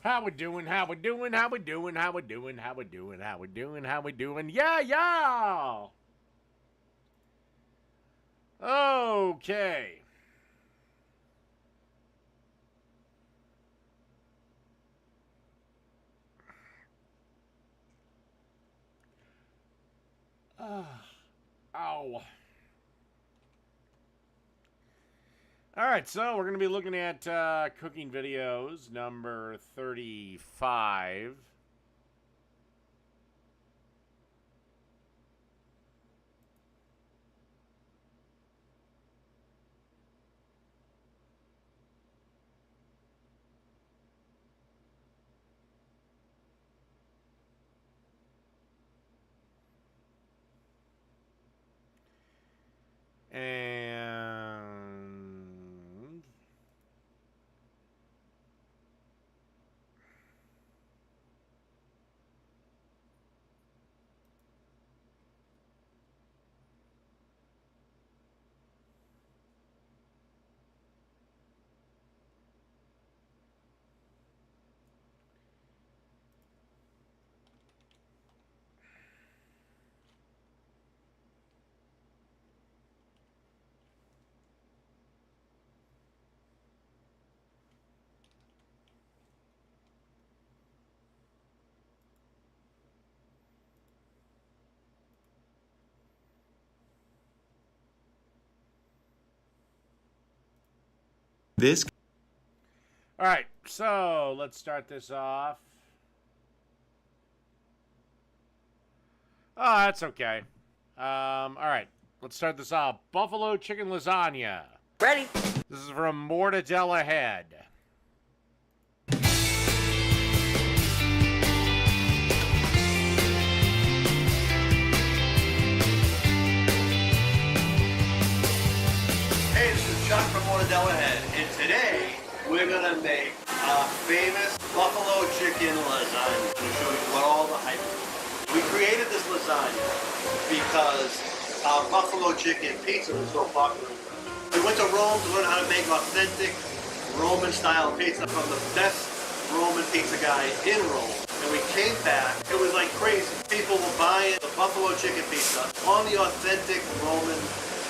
How we doing? How we doing? How we doing? How we doing? How we doing? How we doing? How we doing? Yeah, yeah. Okay. Ow. All right, so we're going to be looking at cooking videos number 35. And This. all right, so let's start this off. Oh, that's okay. All right, let's start this off. Buffalo chicken lasagna. Ready. This is from Mortadella Head. Hey, this is Chuck from Mortadella Head, and today we're gonna make our famous buffalo chicken lasagna. I'm gonna show you what all the hype is. We created this lasagna because our buffalo chicken pizza is so popular. We went to Rome to learn how to make authentic Roman-style pizza from the best Roman pizza guy in Rome. And we came back, it was like crazy. People were buying the buffalo chicken pizza on the authentic Roman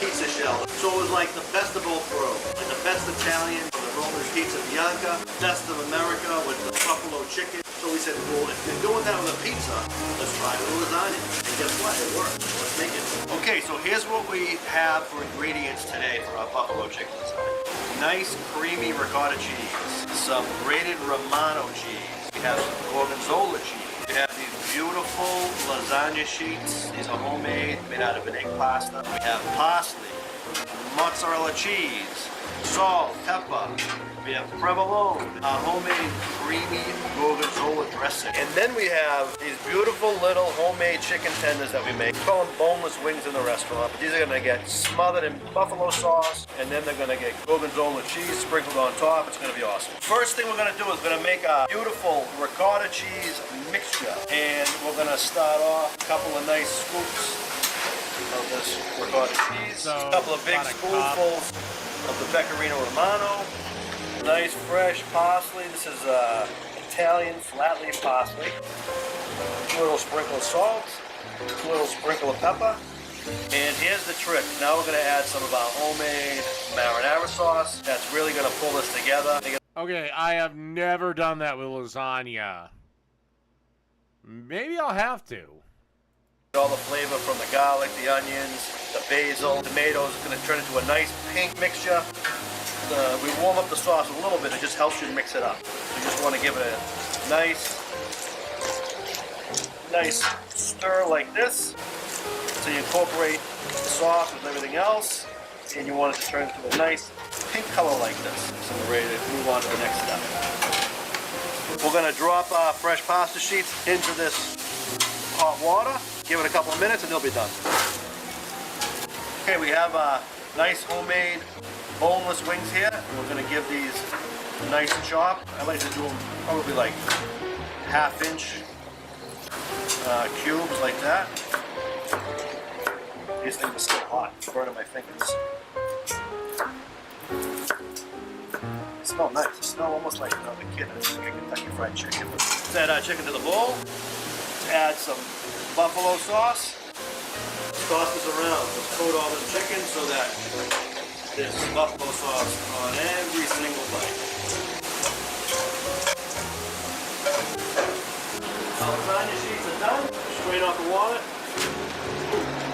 pizza shell. So it was like the best of both worlds. Like the best Italian, the Roman pizza bianca, best of America with the buffalo chicken. So we said, well, if they're doing that with a pizza, let's try it with lasagna. And guess what? It worked. Let's make it. Okay, so here's what we have for ingredients today for our buffalo chicken lasagna. Nice creamy ricotta cheese, some grated Romano cheese. We have some gorgonzola cheese. We have these beautiful lasagna sheets. These are homemade, made out of an egg pasta. We have parsley, mozzarella cheese, salt, pepper. We have provolone, our homemade creamy gorgonzola dressing. And then we have these beautiful little homemade chicken tenders that we make. We call them boneless wings in the restaurant. But these are gonna get smothered in buffalo sauce, and then they're gonna get gorgonzola cheese sprinkled on top. It's gonna be awesome. First thing we're gonna do is we're gonna make a beautiful ricotta cheese mixture. And we're gonna start off a couple of nice scoops of this ricotta cheese. So, a couple of big about a spoonfuls of the pecorino romano. Nice fresh parsley. This is Italian flat leaf parsley. A little sprinkle of salt. A little sprinkle of pepper. And here's the trick. Now we're going to add some of our homemade marinara sauce. That's really going to pull this together. Okay, I have never done that with lasagna. Maybe I'll have to. All the flavor from the garlic, the onions, the basil, tomatoes. It's going to turn into a nice pink mixture. We warm up the sauce a little bit. It just helps you mix it up. You just want to give it a nice stir like this. So you incorporate the sauce with everything else, and you want it to turn into a nice pink color like this. So we're ready to move on to the next step. We're going to drop our fresh pasta sheets into this hot water. Give it a couple of minutes and they'll be done. Okay, we have a nice homemade boneless wings here. And we're going to give these a nice chop. I like to do them probably like half-inch cubes like that. These things are still hot. It's burning my fingers. It smells nice. It smells almost like the kid in Kentucky Fried Chicken. Let's add our chicken to the bowl. Let's add some buffalo sauce. Toss this around. Let's coat all the chicken so that there's buffalo sauce on every single bite. Our lasagna sheets are done. Strain off the water.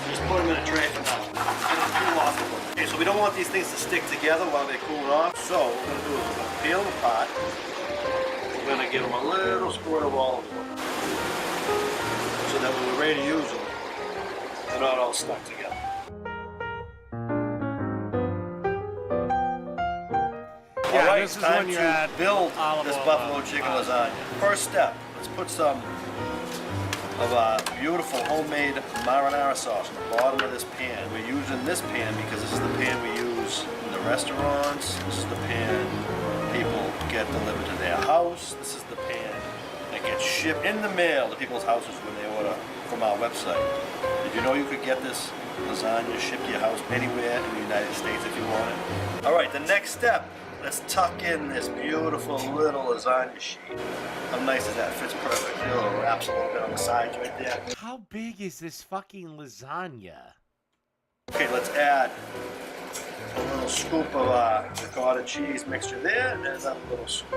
Just put them in a tray for now. Cool off of them. Okay, so we don't want these things to stick together while they're cooling off. So what we're going to do is we're going to peel them apart. We're going to give them a little squirt of olive oil. So that when we're ready to use them, they're not all stuck together. Yeah, all right, this is time when you to add build olive this oil buffalo on chicken top. lasagna. First step, let's put some of beautiful homemade marinara sauce on the bottom of this pan. We're using this pan because this is the pan we use in the restaurants. This is the pan people get delivered to their house. This is the pan that gets shipped in the mail to people's houses when they order from our website. Did you know you could get this lasagna shipped to your house anywhere in the United States if you want it? All right, the next step, let's tuck in this beautiful little lasagna sheet. How nice is that? Fits perfectly. A little wraps a little bit on the sides right there. How big is this fucking lasagna? Okay, let's add a little scoop of ricotta cheese mixture there, and another little scoop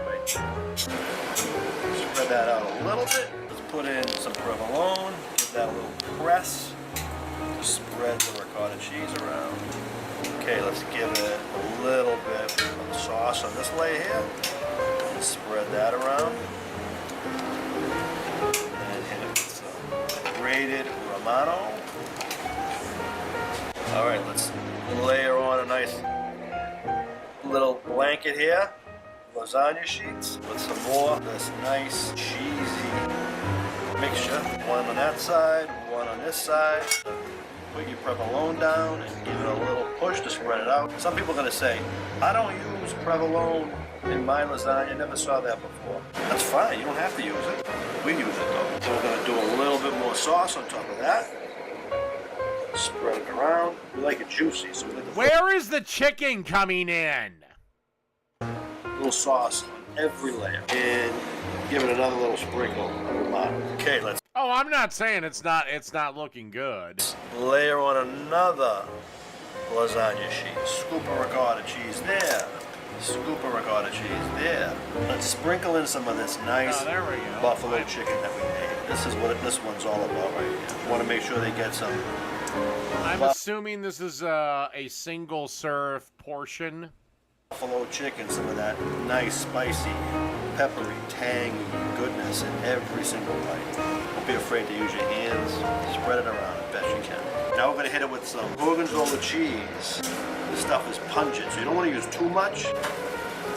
right there. Spread that out a little bit. Let's put in some provolone, give that a little press. Spread the ricotta cheese around. Okay, let's give it a little bit of sauce on this layer here. And spread that around. And hit it with some grated Romano. All right, let's layer on a nice little blanket here. Lasagna sheets with some more of this nice cheesy mixture. One on that side, one on this side. Put your provolone down and give it a little push to spread it out. Some people are going to say, I don't use provolone in my lasagna. I never saw that before. That's fine. You don't have to use it. We use it though. So we're going to do a little bit more sauce on top of that. Spread it around. We like it juicy, so we like Where is the chicken coming in? a little sauce on every layer. And give it another little sprinkle of Romano. Okay, let's Oh, I'm not saying it's not looking good. layer on another lasagna sheet. Scoop of ricotta cheese there. Scoop of ricotta cheese there. Let's sprinkle in some of this nice Oh, there we go. buffalo chicken that we made. This is what this one's all about right here. Want to make sure they get some I'm assuming this is a single serve portion. buffalo chicken, some of that nice spicy, peppery, tangy goodness in every single bite. Don't be afraid to use your hands. Spread it around as best you can. Now we're going to hit it with some gorgonzola cheese. This stuff is pungent, so you don't want to use too much,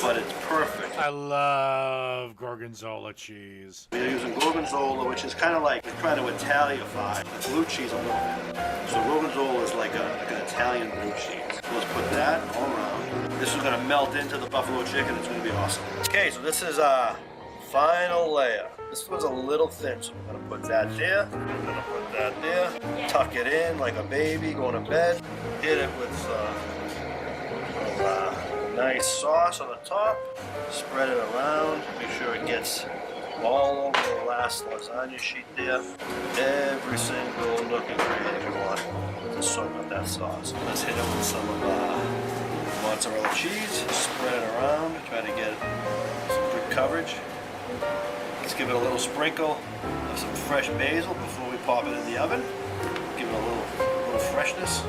but it's perfect. I love gorgonzola cheese. We're using gorgonzola, which is kind of like we're trying to Italianify the blue cheese a little bit. So gorgonzola is like an Italian blue cheese. So let's put that all around. This is going to melt into the buffalo chicken. It's going to be awesome. Okay, so this is our final layer. This one's a little thin, so we're going to put that there. We're going to put that there. Tuck it in like a baby going to bed. Hit it with nice sauce on the top. Spread it around. Make sure it gets all over the last lasagna sheet there. Every single nook and cranny we want to soak up that sauce. Let's hit it with some of mozzarella cheese. Spread it around. Try to get some good coverage. Let's give it a little sprinkle of some fresh basil before we pop it in the oven. Give it a little freshness.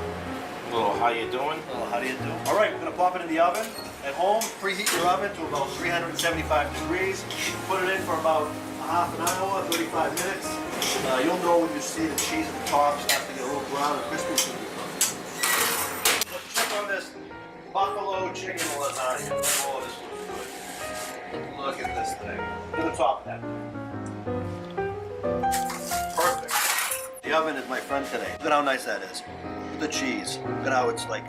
How you doing? Oh, how do you do? All right, we're gonna pop it in the oven. At home, preheat your oven to about 375 degrees. Put it in for about half an hour, 35 minutes. You'll know when you see the cheese at the top start to get a little brown and crispy. Let's check on this buffalo chicken lasagna. Oh, this looks good. Look at this thing. Look at the top of that. Perfect. The oven is my friend today. Look at how nice that is. Look at the cheese. Look at how it's like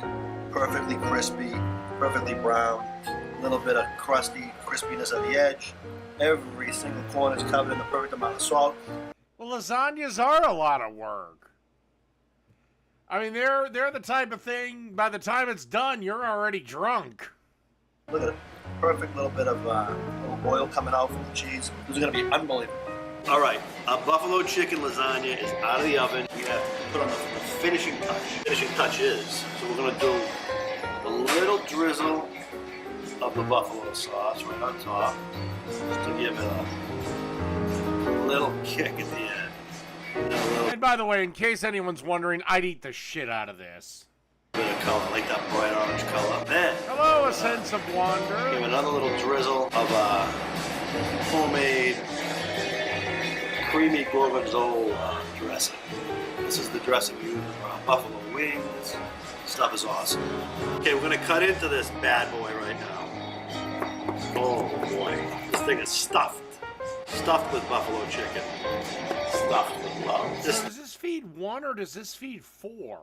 perfectly crispy, perfectly brown. A little bit of crusty crispiness at the edge. Every single corner is covered in the perfect amount of salt. Well, lasagnas are a lot of work. I mean, they're the type of thing, by the time it's done, you're already drunk. Look at it. perfect little bit of little oil coming out from the cheese. This is gonna be unbelievable. All right, our buffalo chicken lasagna is out of the oven. We have to put on the finishing touch. Finishing touch is, so we're gonna do a little drizzle of the buffalo sauce right on top, just to give it a little kick at the end. And by the way, in case anyone's wondering, I'd eat the shit out of this. Bit of color, like that bright orange color. Then, Hello, a sense of wonder. give another little drizzle of homemade creamy gorgonzola dressing. This is the dressing we use for our buffalo wings. Stuff is awesome. Okay, we're gonna cut into this bad boy right now. Oh boy, this thing is stuffed. Stuffed with buffalo chicken. Stuffed with love. So does this feed 1 or does this feed 4?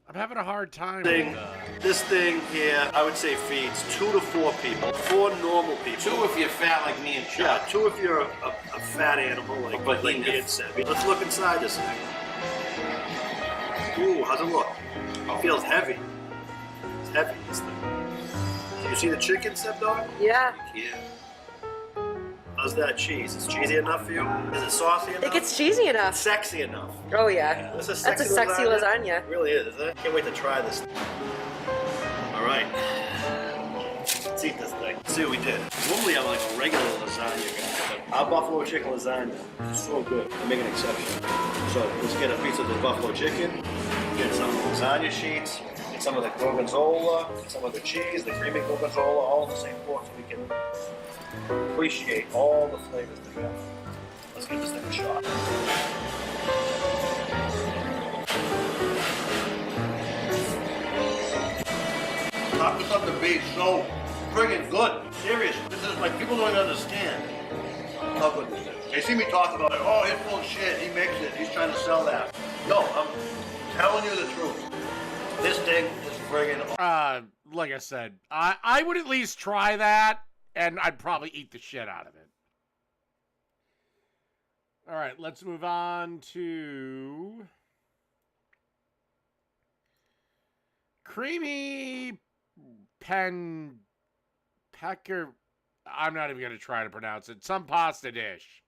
I'm having a hard time with This thing here, I would say feeds 2 to 4 people. 4 normal people. 2 if you're fat like me and Yeah, Chuck. 2 if you're a fat animal like Ian said. Let's look inside this thing. Ooh, how's it look? It feels heavy. It's heavy, this thing. Do you see the chicken, Stepdog? Yeah. Yeah. How's that cheese? Is cheesy enough for you? Is it saucy enough? It gets cheesy enough. Sexy enough. Oh yeah. This is That's a sexy lasagna. It really is, isn't it? Can't wait to try this. All right. Let's eat this thing. Let's see what we did. Normally I'm like a regular lasagna guy, but our buffalo chicken lasagna is so good. I make an exception. So let's get a piece of the buffalo chicken, get some of the lasagna sheets, get some of the gorgonzola, some of the cheese, the creamy gorgonzola, all in the same fork so we can appreciate all the flavors together. Let's give this thing a shot. Tacos on the beach, so friggin' good. Serious. This is like people don't understand how good this is. They see me talk about it. Oh, it's full of shit. He makes it. He's trying to sell that. No, I'm telling you the truth. This thing is friggin' like I said, I would at least try that, and I'd probably eat the shit out of it. All right, let's move on to creamy pecker. I'm not even going to try to pronounce it. Some pasta dish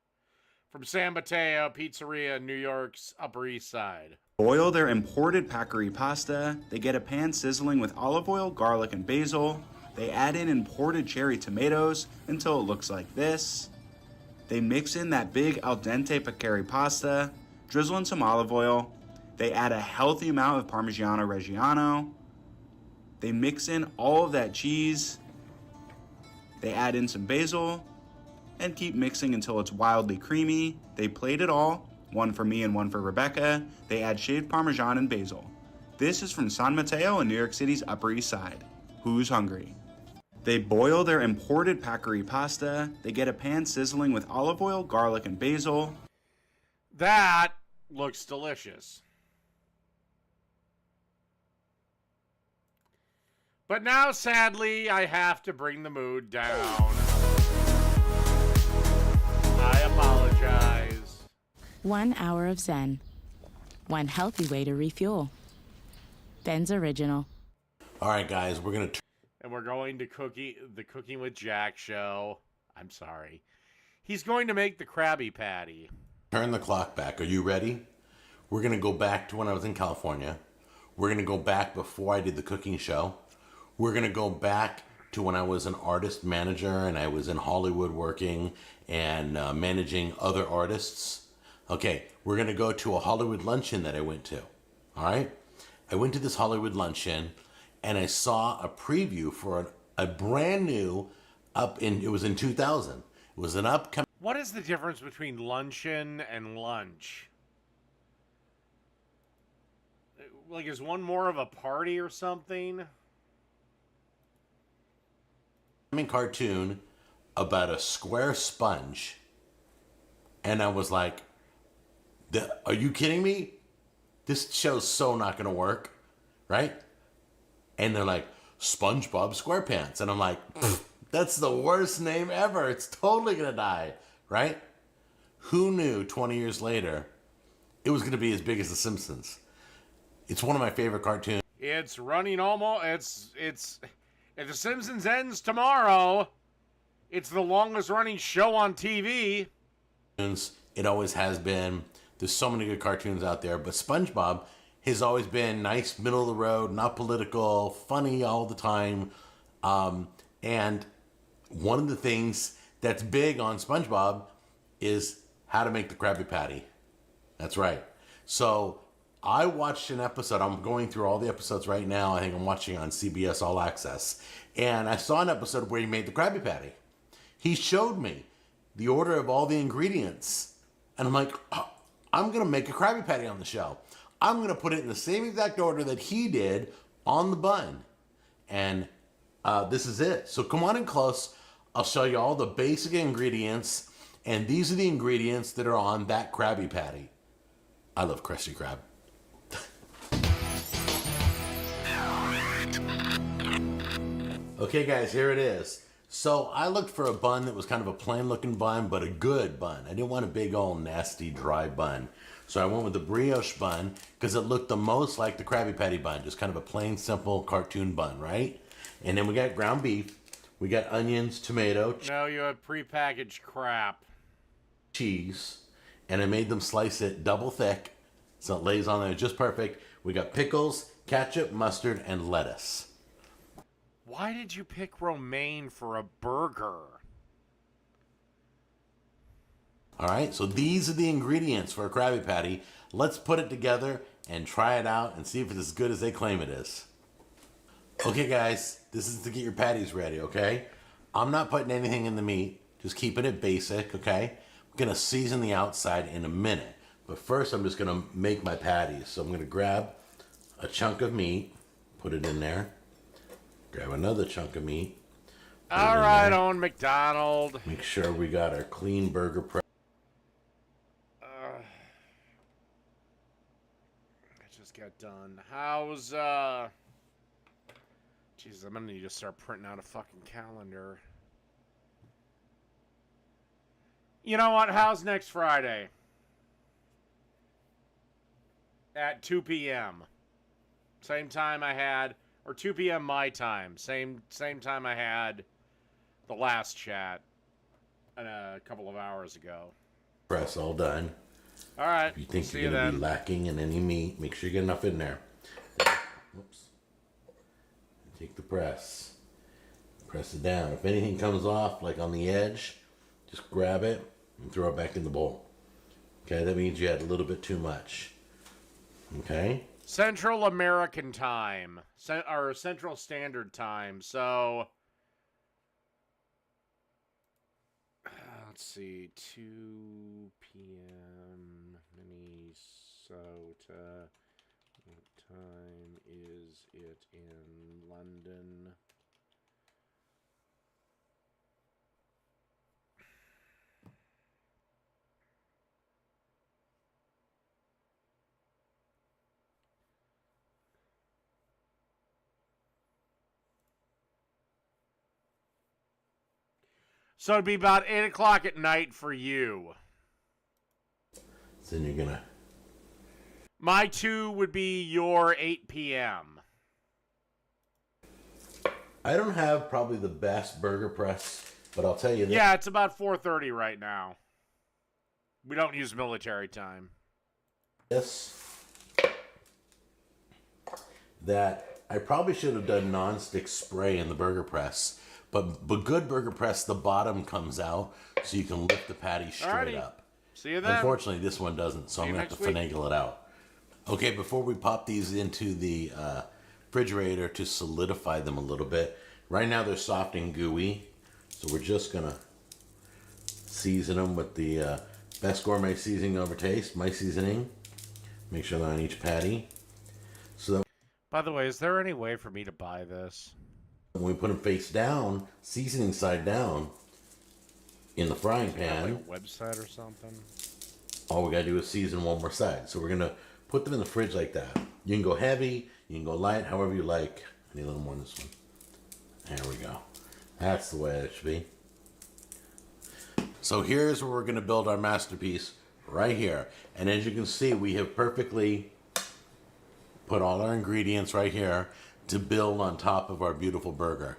from San Mateo Pizzeria in New York's Upper East Side. Boil their imported Packery pasta. They get a pan sizzling with olive oil, garlic, and basil. They add in imported cherry tomatoes until it looks like this. They mix in that big al dente Packery pasta, drizzle in some olive oil. They add a healthy amount of Parmigiano Reggiano. They mix in all of that cheese. They add in some basil and keep mixing until it's wildly creamy. They plate it all, one for me and one for Rebecca. They add shaved Parmesan and basil. This is from San Mateo in New York City's Upper East Side. Who's hungry? They boil their imported Packery pasta. They get a pan sizzling with olive oil, garlic, and basil. That looks delicious. But now, sadly, I have to bring the mood down. I apologize. 1 hour of Zen. One healthy way to refuel. Ben's Original. All right, guys, we're going to... And we're going to the Cooking with Jack show. I'm sorry. He's going to make the Krabby Patty. turn the clock back. Are you ready? We're going to go back to when I was in California. We're going to go back before I did the cooking show. We're going to go back to when I was an artist manager and I was in Hollywood working and managing other artists. Okay, we're going to go to a Hollywood luncheon that I went to. All right? I went to this Hollywood luncheon and I saw a preview for a brand new it was in 2000. It was an upcoming... What is the difference between luncheon and lunch? Like, is one more of a party or something? cartoon about a square sponge, and I was like, are you kidding me? This show's so not gonna work, right? And they're like, SpongeBob SquarePants, and I'm like, that's the worst name ever. It's totally gonna die, right? Who knew 20 years later it was gonna be as big as The Simpsons? It's one of my favorite cartoons. It's running almost. If The Simpsons ends tomorrow, it's the longest running show on TV. It always has been. There's so many good cartoons out there, but SpongeBob has always been nice, middle of the road, not political, funny all the time. And one of the things that's big on SpongeBob is how to make the Krabby Patty. That's right. So I watched an episode. I'm going through all the episodes right now. I think I'm watching on CBS All Access. And I saw an episode where he made the Krabby Patty. He showed me the order of all the ingredients. And I'm like, oh, I'm going to make a Krabby Patty on the show. I'm going to put it in the same exact order that he did on the bun. And this is it. So come on in close. I'll show you all the basic ingredients. And these are the ingredients that are on that Krabby Patty. I love Krusty Krab. Okay, guys, here it is. So I looked for a bun that was kind of a plain looking bun, but a good bun. I didn't want a big old nasty dry bun. So I went with the brioche bun because it looked the most like the Krabby Patty bun. Just kind of a plain, simple cartoon bun, right? And then we got ground beef. We got onions, tomato, No, you have prepackaged crap. cheese. And I made them slice it double thick so it lays on there just perfect. We got pickles, ketchup, mustard, and lettuce. Why did you pick romaine for a burger? All right, so these are the ingredients for a Krabby Patty. Let's put it together and try it out and see if it's as good as they claim it is. Okay, guys, this is to get your patties ready, okay? I'm not putting anything in the meat, just keeping it basic, okay? I'm gonna season the outside in a minute, but first I'm just gonna make my patties. So I'm gonna grab a chunk of meat, put it in there, grab another chunk of meat. All right, Owen McDonald. Make sure we got our clean burger press. I just got done. How's, Jeez, I'm gonna need to start printing out a fucking calendar. You know what? How's next Friday? At 2 p.m. Same time I had, or 2 p.m. my time. Same time I had the last chat a couple of hours ago. Press all done. All right. If you think see you're you going to then. be lacking in any meat, make sure you get enough in there. Whoops. Take the press. Press it down. If anything comes off, like on the edge, just grab it and throw it back in the bowl. Okay, that means you had a little bit too much. Okay? Central American time. Or Central Standard Time. So, let's see. 2 p.m. Minnesota. What time is it in London? So it'd be about 8 o'clock at night for you. So then you're going to... My 2 would be your 8 p.m. I don't have probably the best burger press, but I'll tell you this. Yeah, it's about 4:30 right now. We don't use military time. That I probably should have done non-stick spray in the burger press, but good burger press, the bottom comes out so you can lift the patty straight Alrighty. up. See you then. Unfortunately, this one doesn't, so See I'm you going to have to next week. finagle it out. Okay, before we pop these into the refrigerator to solidify them a little bit, right now they're soft and gooey, so we're just going to season them with the Best Gourmet Seasoning Over Taste, my seasoning. Make sure they're on each patty. So that By the way, is there any way for me to buy this? when we put them face down, seasoning side down, in the frying Like pan, a website or something? all we gotta do is season one more side. So we're gonna put them in the fridge like that. You can go heavy, you can go light, however you like. I need a little more on this one. There we go. That's the way it should be. So here's where we're gonna build our masterpiece, right here. And as you can see, we have perfectly put all our ingredients right here. to build on top of our beautiful burger.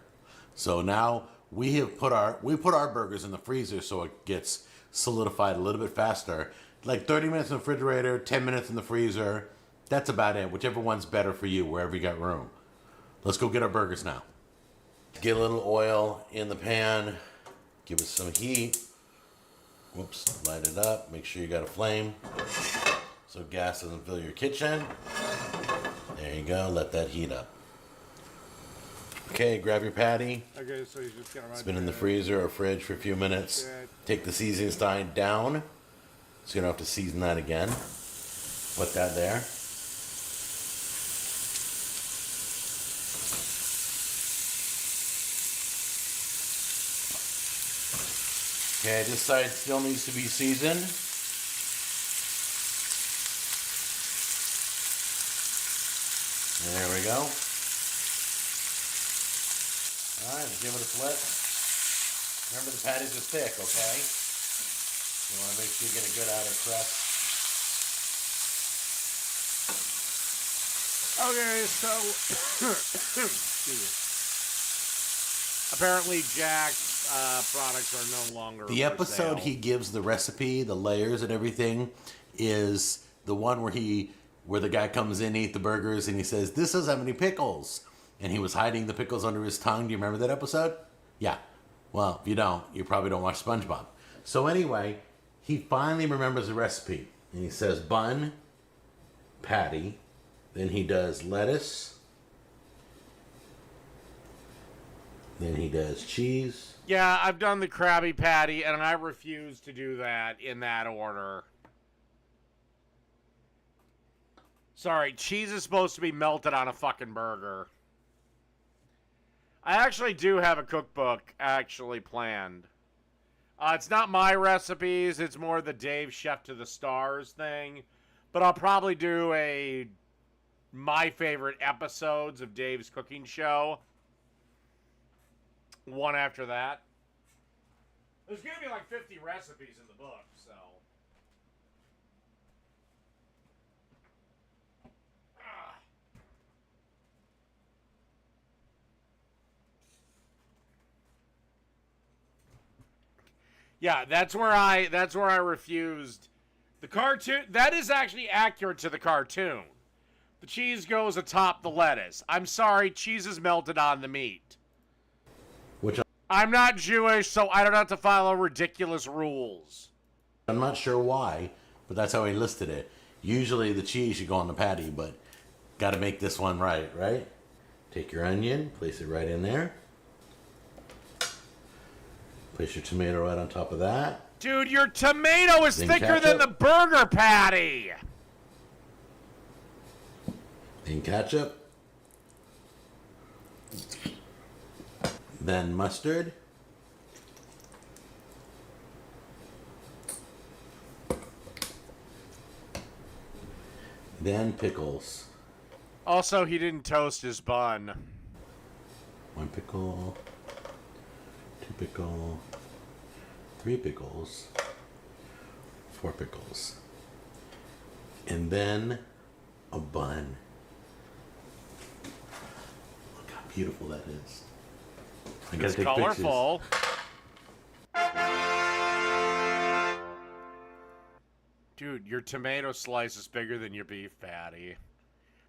So now we put our burgers in the freezer so it gets solidified a little bit faster. Like 30 minutes in the refrigerator, 10 minutes in the freezer. That's about it. Whichever one's better for you, wherever you got room. Let's go get our burgers now. Get a little oil in the pan. Give it some heat. Whoops, light it up. Make sure you got a flame so gas doesn't fill your kitchen. There you go. Let that heat up. Okay, grab your patty. Okay, so you just got It's been in the freezer or fridge for a few minutes. Take the seasoning stein down. So you don't have to season that again. Put that there. Okay, this side still needs to be seasoned. There we go. Alright, give it a flip. Remember, the patties are thick, okay? You want to make sure you get a good outer crust. Okay, so excuse me. Apparently Jack's products are no longer The for episode sale. he gives the recipe, the layers and everything, is the one where the guy comes in, eat the burgers, and he says, "This doesn't have any pickles." And he was hiding the pickles under his tongue. Do you remember that episode? Yeah. Well, if you don't, you probably don't watch SpongeBob. So anyway, he finally remembers the recipe. And he says bun, patty. Then he does lettuce. Then he does cheese. Yeah, I've done the Krabby Patty, and I refuse to do that in that order. Sorry, cheese is supposed to be melted on a fucking burger. I actually do have a cookbook actually planned. It's not my recipes, it's more the Dave Chef to the Stars thing. But I'll probably do my favorite episodes of Dave's cooking show. One after that. There's going to be like 50 recipes in the book, so. Yeah, that's where I refused the cartoon. That is actually accurate to the cartoon. The cheese goes atop the lettuce. I'm sorry, cheese is melted on the meat. Which I'm not Jewish, so I don't have to follow ridiculous rules. I'm not sure why, but that's how he listed it. Usually the cheese should go on the patty, but got to make this one right? Take your onion, place it right in there. Place your tomato right on top of that. Dude, your tomato is Then thicker than the ketchup. burger patty. Then ketchup. Then mustard. Then pickles. Also, he didn't toast his bun. 1 pickle. 2 pickle. 3 pickles. 4 pickles. And then a bun. Look how beautiful that is. I gotta It's take colorful. Dude, your tomato slice is bigger than your beef patty.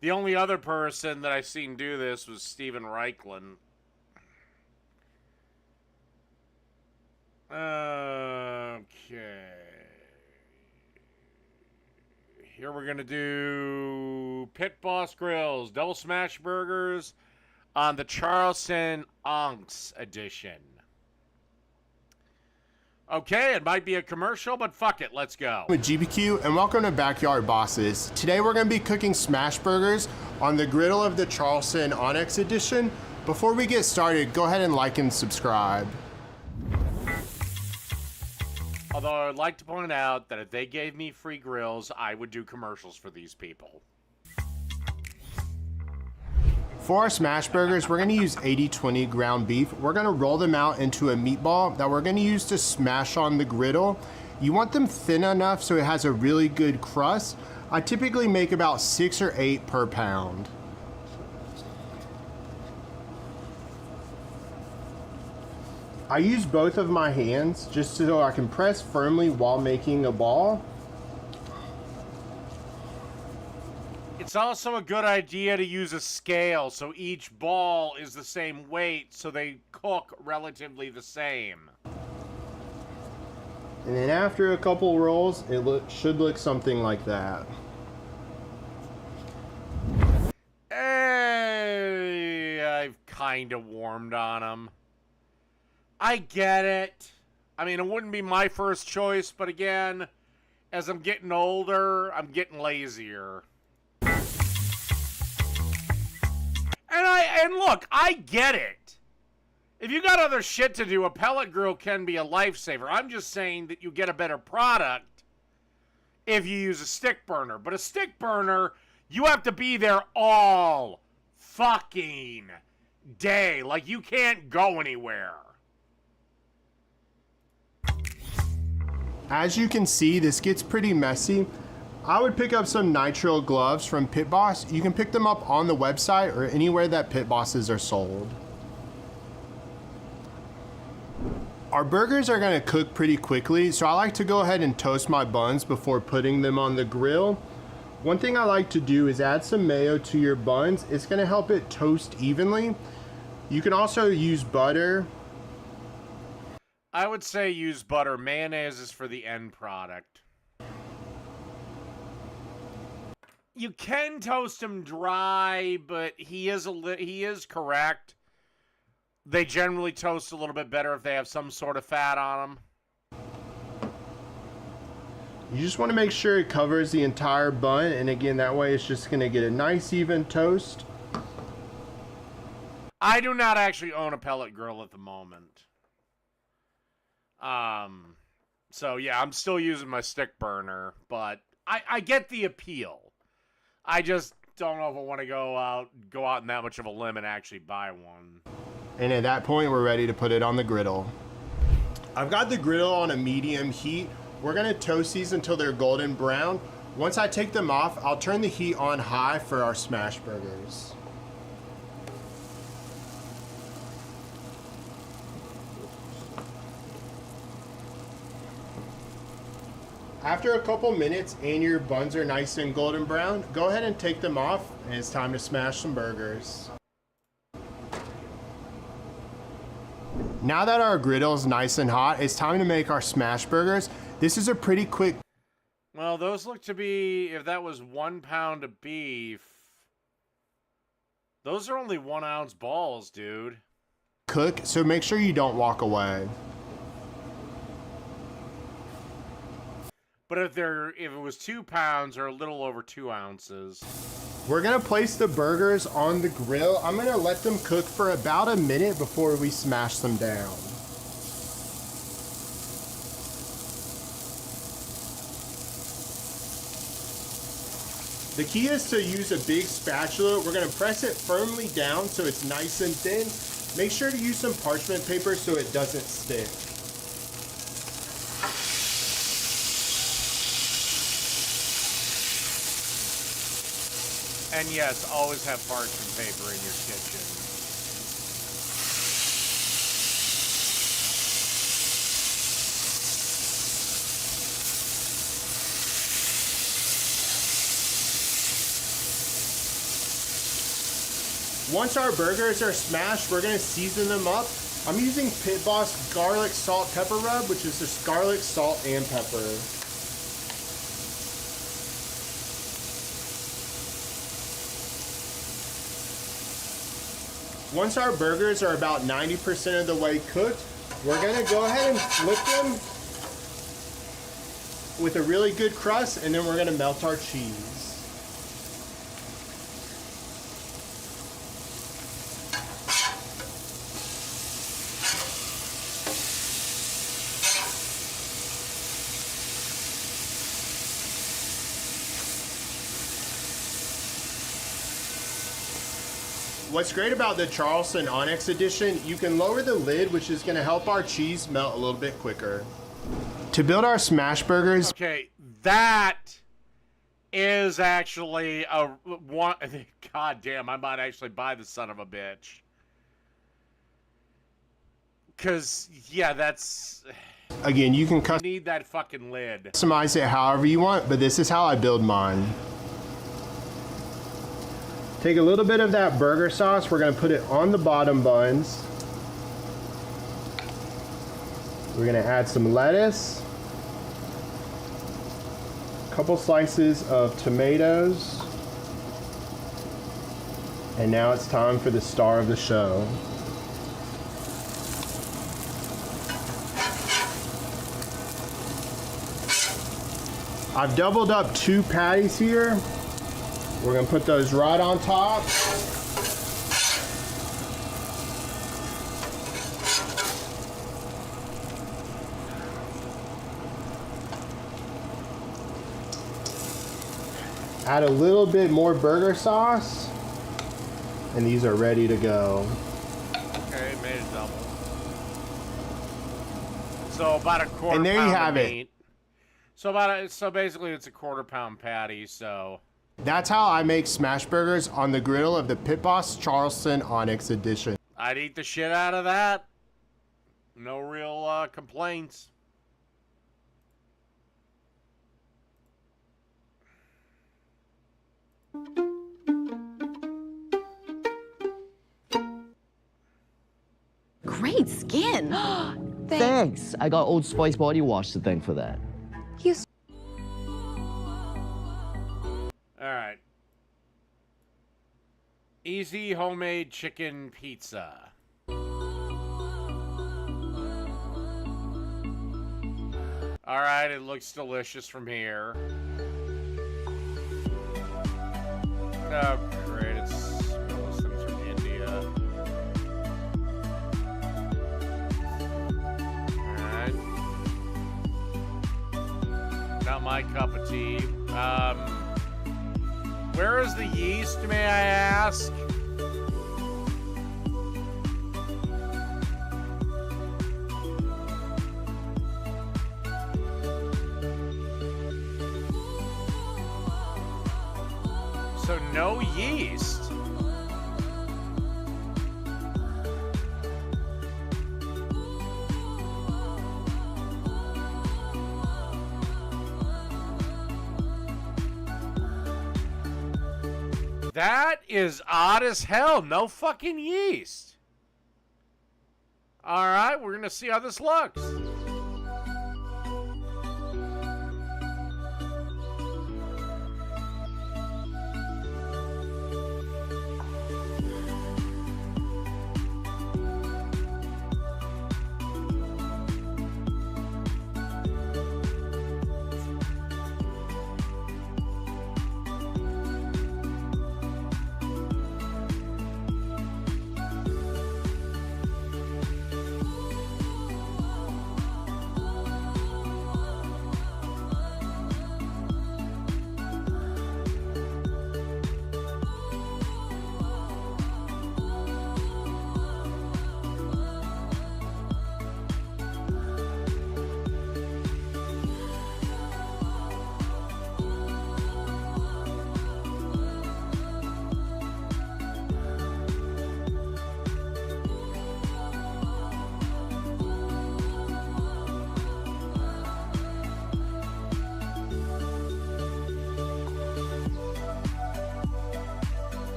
The only other person that I've seen do this was Steven Reichland. Okay. Here we're going to do Pit Boss Grills, double smash burgers on the Charleston Onks edition. Okay, it might be a commercial, but fuck it, let's go. With GBQ and welcome to Backyard Bosses. Today we're going to be cooking smash burgers on the griddle of the Charleston Onyx edition. Before we get started, go ahead and like and subscribe. Although I'd like to point out that if they gave me free grills, I would do commercials for these people. For our smash burgers, we're going to use 80/20 ground beef. We're going to roll them out into a meatball that we're going to use to smash on the griddle. You want them thin enough so it has a really good crust. I typically make about 6 or 8 per pound. I use both of my hands just so I can press firmly while making a ball. It's also a good idea to use a scale so each ball is the same weight so they cook relatively the same. And then after a couple rolls, it should look something like that. I've kind of warmed on them. I get it. I mean, it wouldn't be my first choice, but again, as I'm getting older, I'm getting lazier. And look, I get it. If you got other shit to do, a pellet grill can be a lifesaver. I'm just saying that you get a better product if you use a stick burner. But a stick burner, you have to be there all fucking day. Like, you can't go anywhere. As you can see, this gets pretty messy. I would pick up some nitrile gloves from Pit Boss. You can pick them up on the website or anywhere that Pit Bosses are sold. Our burgers are gonna cook pretty quickly, so I like to go ahead and toast my buns before putting them on the grill. One thing I like to do is add some mayo to your buns. It's gonna help it toast evenly. You can also use butter. I would say use butter. Mayonnaise is for the end product. You can toast them dry, but he is correct. They generally toast a little bit better if they have some sort of fat on them. You just want to make sure it covers the entire bun, and again, that way it's just going to get a nice even toast. I do not actually own a pellet grill at the moment. So yeah, I'm still using my stick burner, but I get the appeal. I just don't know if I want to go out in that much of a limb and actually buy one. And at that point, we're ready to put it on the griddle. I've got the griddle on a medium heat. We're gonna toast these until they're golden brown. Once I take them off, I'll turn the heat on high for our smash burgers. After a couple minutes and your buns are nice and golden brown, go ahead and take them off, and it's time to smash some burgers. Now that our griddle is nice and hot, it's time to make our smash burgers. This is a pretty quick. Well, those look to be, if that was 1 pound of beef, those are only 1 ounce balls, dude. Cook, so make sure you don't walk away. But if it was 2 pounds or a little over 2 ounces. We're gonna place the burgers on the grill. I'm gonna let them cook for about a minute before we smash them down. The key is to use a big spatula. We're gonna press it firmly down so it's nice and thin. Make sure to use some parchment paper so it doesn't stick. And yes, always have parchment paper in your kitchen. Once our burgers are smashed, we're gonna season them up. I'm using Pit Boss garlic salt pepper rub, which is just garlic, salt, and pepper. Once our burgers are about 90% of the way cooked, we're gonna go ahead and flip them with a really good crust, and then we're gonna melt our cheese. What's great about the Charleston Onyx edition, you can lower the lid, which is gonna help our cheese melt a little bit quicker. To build our smash burgers, Okay, that is actually a one. God damn, I might actually buy the son of a bitch. Cause yeah, that's Again, you can you need that fucking lid. customize it however you want, but this is how I build mine. Take a little bit of that burger sauce. We're gonna put it on the bottom buns. We're gonna add some lettuce, a couple slices of tomatoes, and now it's time for the star of the show. I've doubled up 2 patties here. We're gonna put those right on top. Add a little bit more burger sauce, and these are ready to go. Okay, made it double. So about a quarter. And there you pound of have it. meat. So basically it's a quarter-pound patty. So That's how I make smash burgers on the griddle of the Pit Boss Charleston Onyx Edition. I'd eat the shit out of that. No real complaints. Great skin. Thanks. I got Old Spice body wash to thank for that. All right. Easy homemade chicken pizza. All right, it looks delicious from here. Oh, great. It's those things from India. All right. Not my cup of tea. Where is the yeast, may I ask? So no yeast. That is odd as hell. No fucking yeast. All right, we're going to see how this looks.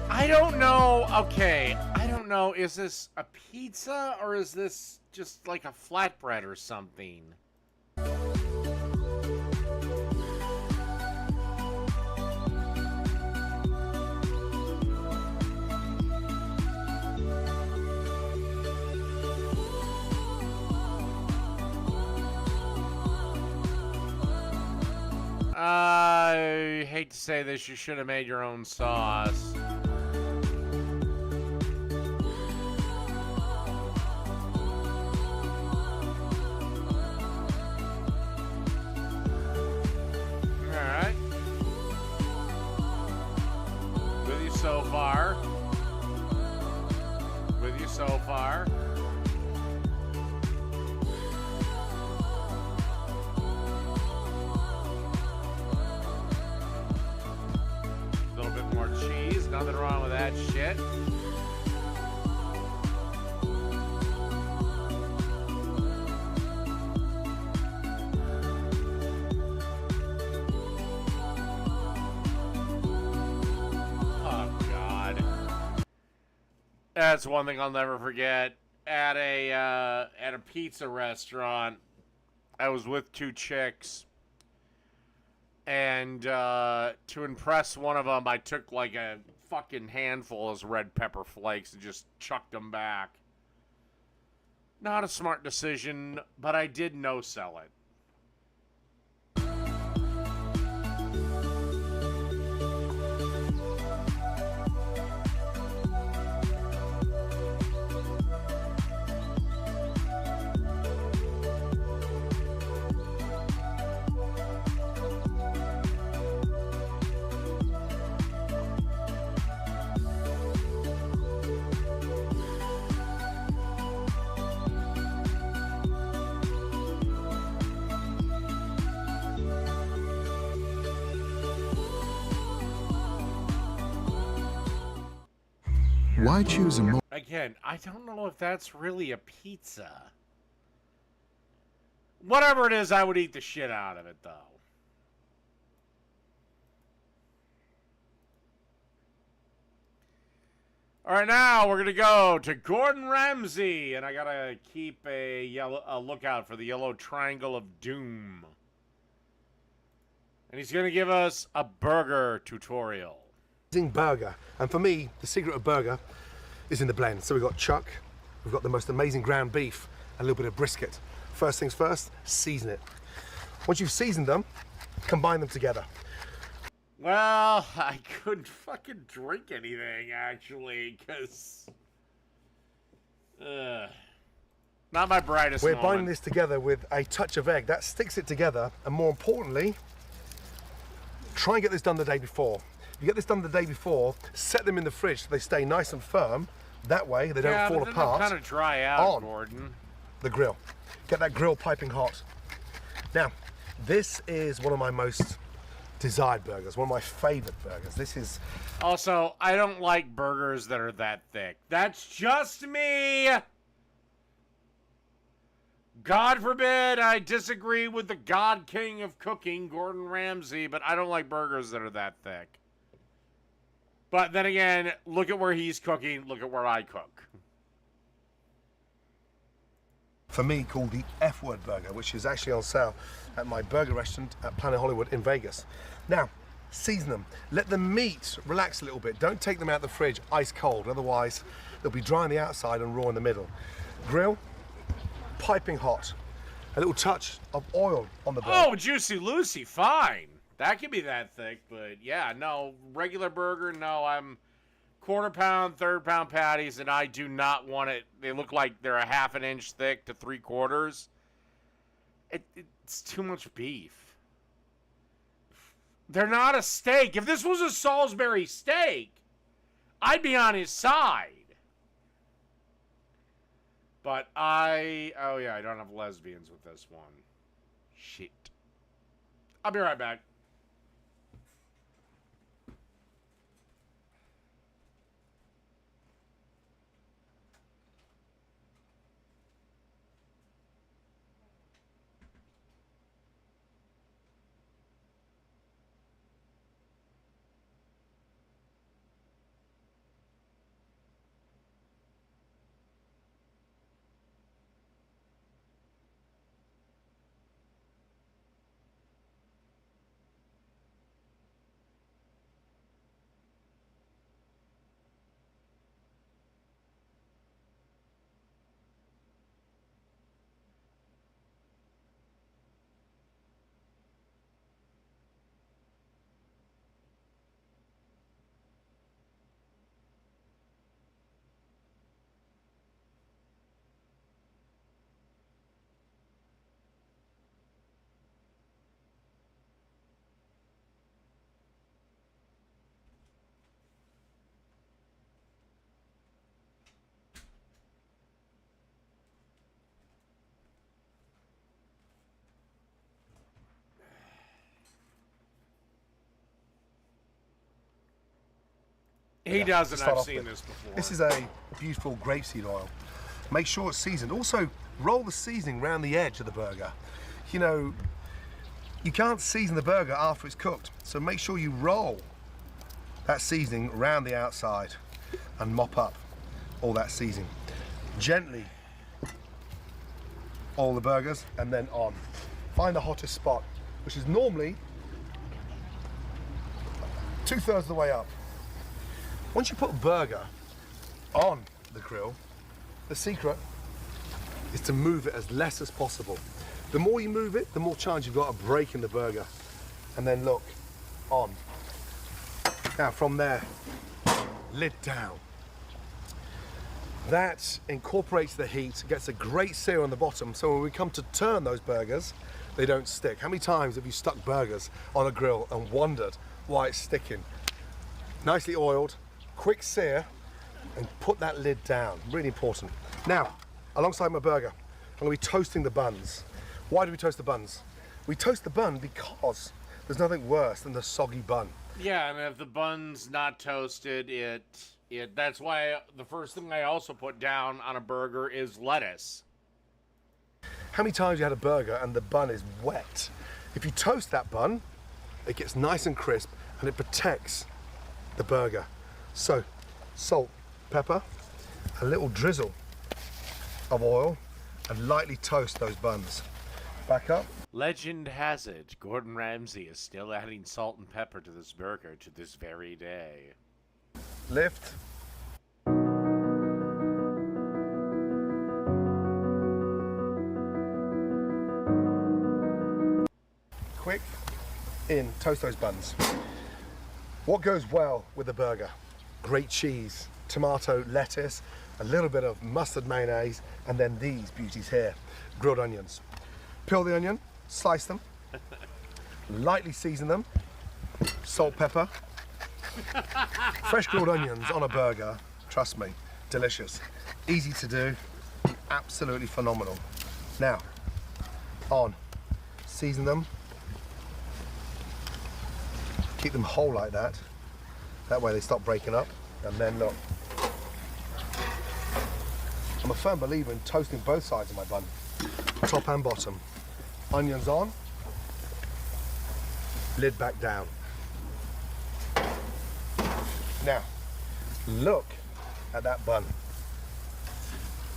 I don't know. Okay, I don't know. Is this a pizza or is this just like a flatbread or something? I hate to say this, you should have made your own sauce. Alright. With you so far. With you so far. Nothing wrong with that shit. Oh, God. That's one thing I'll never forget. At a pizza restaurant, I was with two chicks, and to impress one of them, I took like a fucking handful of red pepper flakes and just chucked them back. Not a smart decision, but I did no-sell it. Why choose a Again, I don't know if that's really a pizza. Whatever it is, I would eat the shit out of it, though. All right, now we're gonna go to Gordon Ramsay, and I gotta keep a lookout for the yellow triangle of doom. And he's gonna give us a burger tutorial. burger? And for me, the secret of burger is in the blend. So we've got chuck, we've got the most amazing ground beef, and a little bit of brisket. First things first, season it. Once you've seasoned them, combine them together. Well, I couldn't fucking drink anything, actually, because... not my brightest We're moment. binding this together with a touch of egg. That sticks it together, and more importantly, try and get this done the day before. You get this done the day before, set them in the fridge so they stay nice and firm. That way, they don't fall apart. Kind of dry out, on Gordon. The grill. Get that grill piping hot. Now, this is one of my most desired burgers, one of my favorite burgers. This is... Also, I don't like burgers that are that thick. That's just me! God forbid I disagree with the God King of cooking, Gordon Ramsay, but I don't like burgers that are that thick. But then again, look at where he's cooking, look at where I cook. For me, called the F-word burger, which is actually on sale at my burger restaurant at Planet Hollywood in Vegas. Now, season them. Let the meat relax a little bit. Don't take them out of the fridge ice cold, otherwise they'll be dry on the outside and raw in the middle. Grill, piping hot. A little touch of oil on the burger. Oh, Juicy Lucy, fine. That could be that thick, but yeah, no, regular burger, no, I'm quarter pound, third pound patties, and I do not want it. They look like they're a half an inch thick to 3/4. It's too much beef. They're not a steak. If this was a Salisbury steak, I'd be on his side. But oh yeah, I don't have lesbians with this one. Shit. I'll be right back. He Yeah, doesn't. to start I've off seen with. this before. This is a beautiful grapeseed oil. Make sure it's seasoned. Also, roll the seasoning around the edge of the burger. You know, you can't season the burger after it's cooked, so make sure you roll that seasoning around the outside and mop up all that seasoning. Gently oil the burgers and then on. Find the hottest spot, which is normally 2/3 of the way up. Once you put a burger on the grill, the secret is to move it as less as possible. The more you move it, the more chance you've got of breaking the burger. And then look, on. Now from there, lid down. That incorporates the heat, gets a great sear on the bottom, so when we come to turn those burgers, they don't stick. How many times have you stuck burgers on a grill and wondered why it's sticking? Nicely oiled, quick sear, and put that lid down. Really important. Now, alongside my burger, I'm going to be toasting the buns. Why do we toast the buns? We toast the bun because there's nothing worse than the soggy bun. Yeah, and if the bun's not toasted, that's why the first thing I also put down on a burger is lettuce. How many times you had a burger and the bun is wet? If you toast that bun, it gets nice and crisp and it protects the burger. So, salt, pepper, a little drizzle of oil, and lightly toast those buns. Back up. Legend has it, Gordon Ramsay is still adding salt and pepper to this burger to this very day. Lift. Quick, in, toast those buns. What goes well with the burger? Great cheese, tomato, lettuce, a little bit of mustard mayonnaise, and then these beauties here, grilled onions. Peel the onion, slice them, lightly season them, salt, pepper. Fresh grilled onions on a burger, trust me, delicious. Easy to do, absolutely phenomenal. Now, on, season them. Keep them whole like that. That way they stop breaking up. And then look. I'm a firm believer in toasting both sides of my bun, top and bottom. Onions on, lid back down. Now, look at that bun.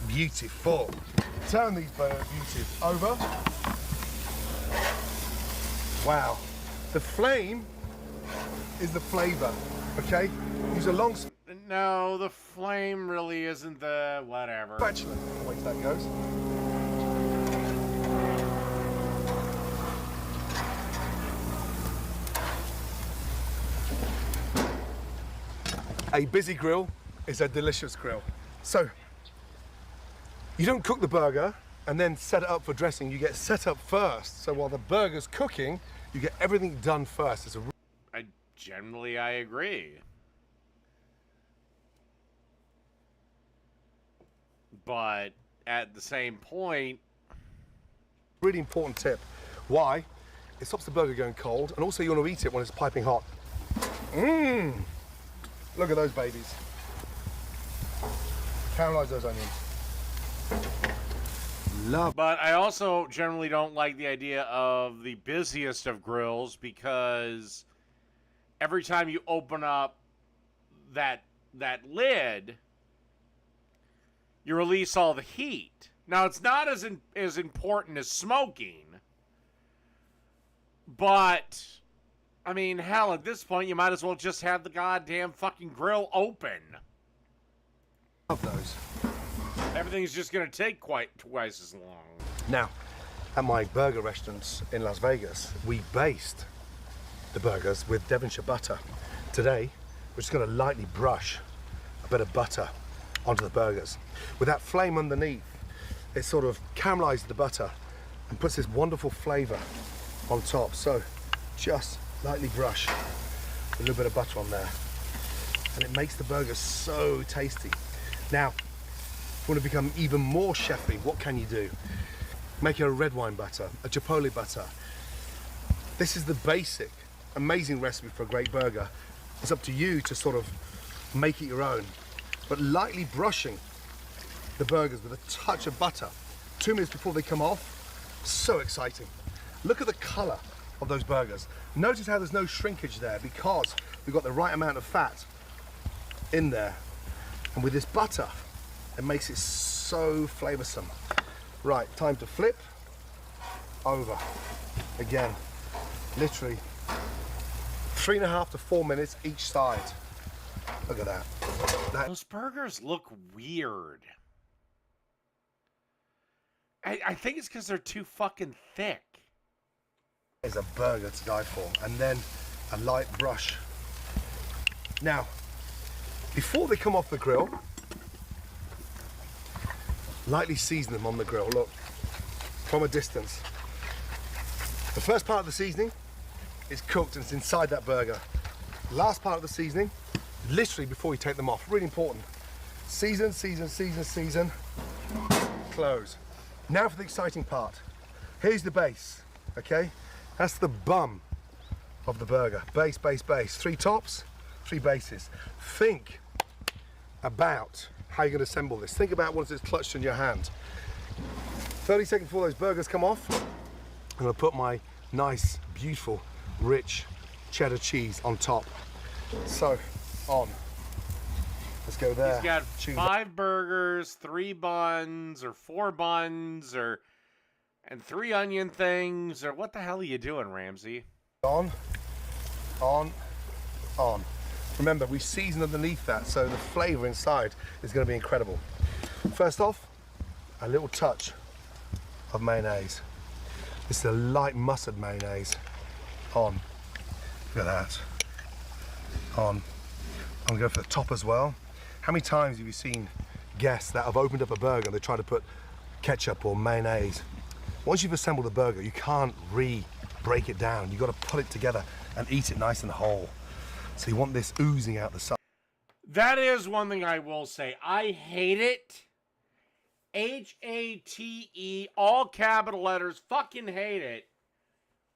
Beautiful. Turn these beauties over. Wow. The flame is the flavor, okay? Use a long No, the flame really isn't the whatever. spatula. Wait till that goes. A busy grill is a delicious grill. So, you don't cook the burger and then set it up for dressing. You get set up first. So while the burger's cooking, you get everything done first. It's a Generally, I agree. But at the same point, really important tip. Why? It stops the burger going cold, and also you want to eat it when it's piping hot. Mmm! Look at those babies. Caramelize those onions. Love. But I also generally don't like the idea of the busiest of grills because every time you open up that lid, you release all the heat. Now, it's not as important as smoking, but, I mean, hell, at this point, you might as well just have the goddamn fucking grill open. Love those. Everything's just going to take twice as long. Now, at my burger restaurants in Las Vegas, we baste the burgers with Devonshire butter. Today, we're just going to lightly brush a bit of butter onto the burgers. With that flame underneath, it sort of caramelizes the butter and puts this wonderful flavor on top. So just lightly brush a little bit of butter on there, and it makes the burger so tasty. Now, if you want to become even more chefy, what can you do? Make a red wine butter, a chipotle butter. This is the basic, amazing recipe for a great burger. It's up to you to sort of make it your own, but lightly brushing the burgers with a touch of butter 2 minutes before they come off. So exciting. Look at the color of those burgers. Notice how there's no shrinkage there because we've got the right amount of fat in there. And with this butter, it makes it so flavorsome. Right, time to flip over. Again, literally 3.5 to 4 minutes each side. Look at that. Those burgers look weird. I think it's because they're too fucking thick. Is a burger to die for, and then a light brush. Now, before they come off the grill, lightly season them on the grill. Look, from a distance. The first part of the seasoning is cooked and it's inside that burger. Last part of the seasoning, literally before you take them off. Really important. Season, season, season, season. Close. Now for the exciting part. Here's the base, okay? That's the bum of the burger. Base, base, base. 3 tops, 3 bases. Think about how you're going to assemble this. Think about once it's clutched in your hand. 30 seconds before those burgers come off, I'm going to put my nice, beautiful, rich cheddar cheese on top. So, on. Let's go there. He's got Choose 5 burgers, 3 buns, or 4 buns, and 3 onion things, or what the hell are you doing, Ramsey? on, on, on. Remember, we season underneath that, so the flavor inside is going to be incredible. First off, a little touch of mayonnaise. This is a light mustard mayonnaise. On. Look at that. On. I'm going to go for the top as well. How many times have you seen guests that have opened up a burger and they try to put ketchup or mayonnaise? Once you've assembled the burger, you can't break it down. You've got to put it together and eat it nice and whole. So you want this oozing out the side. That is one thing I will say. I hate it. H-A-T-E, all capital letters, fucking hate it.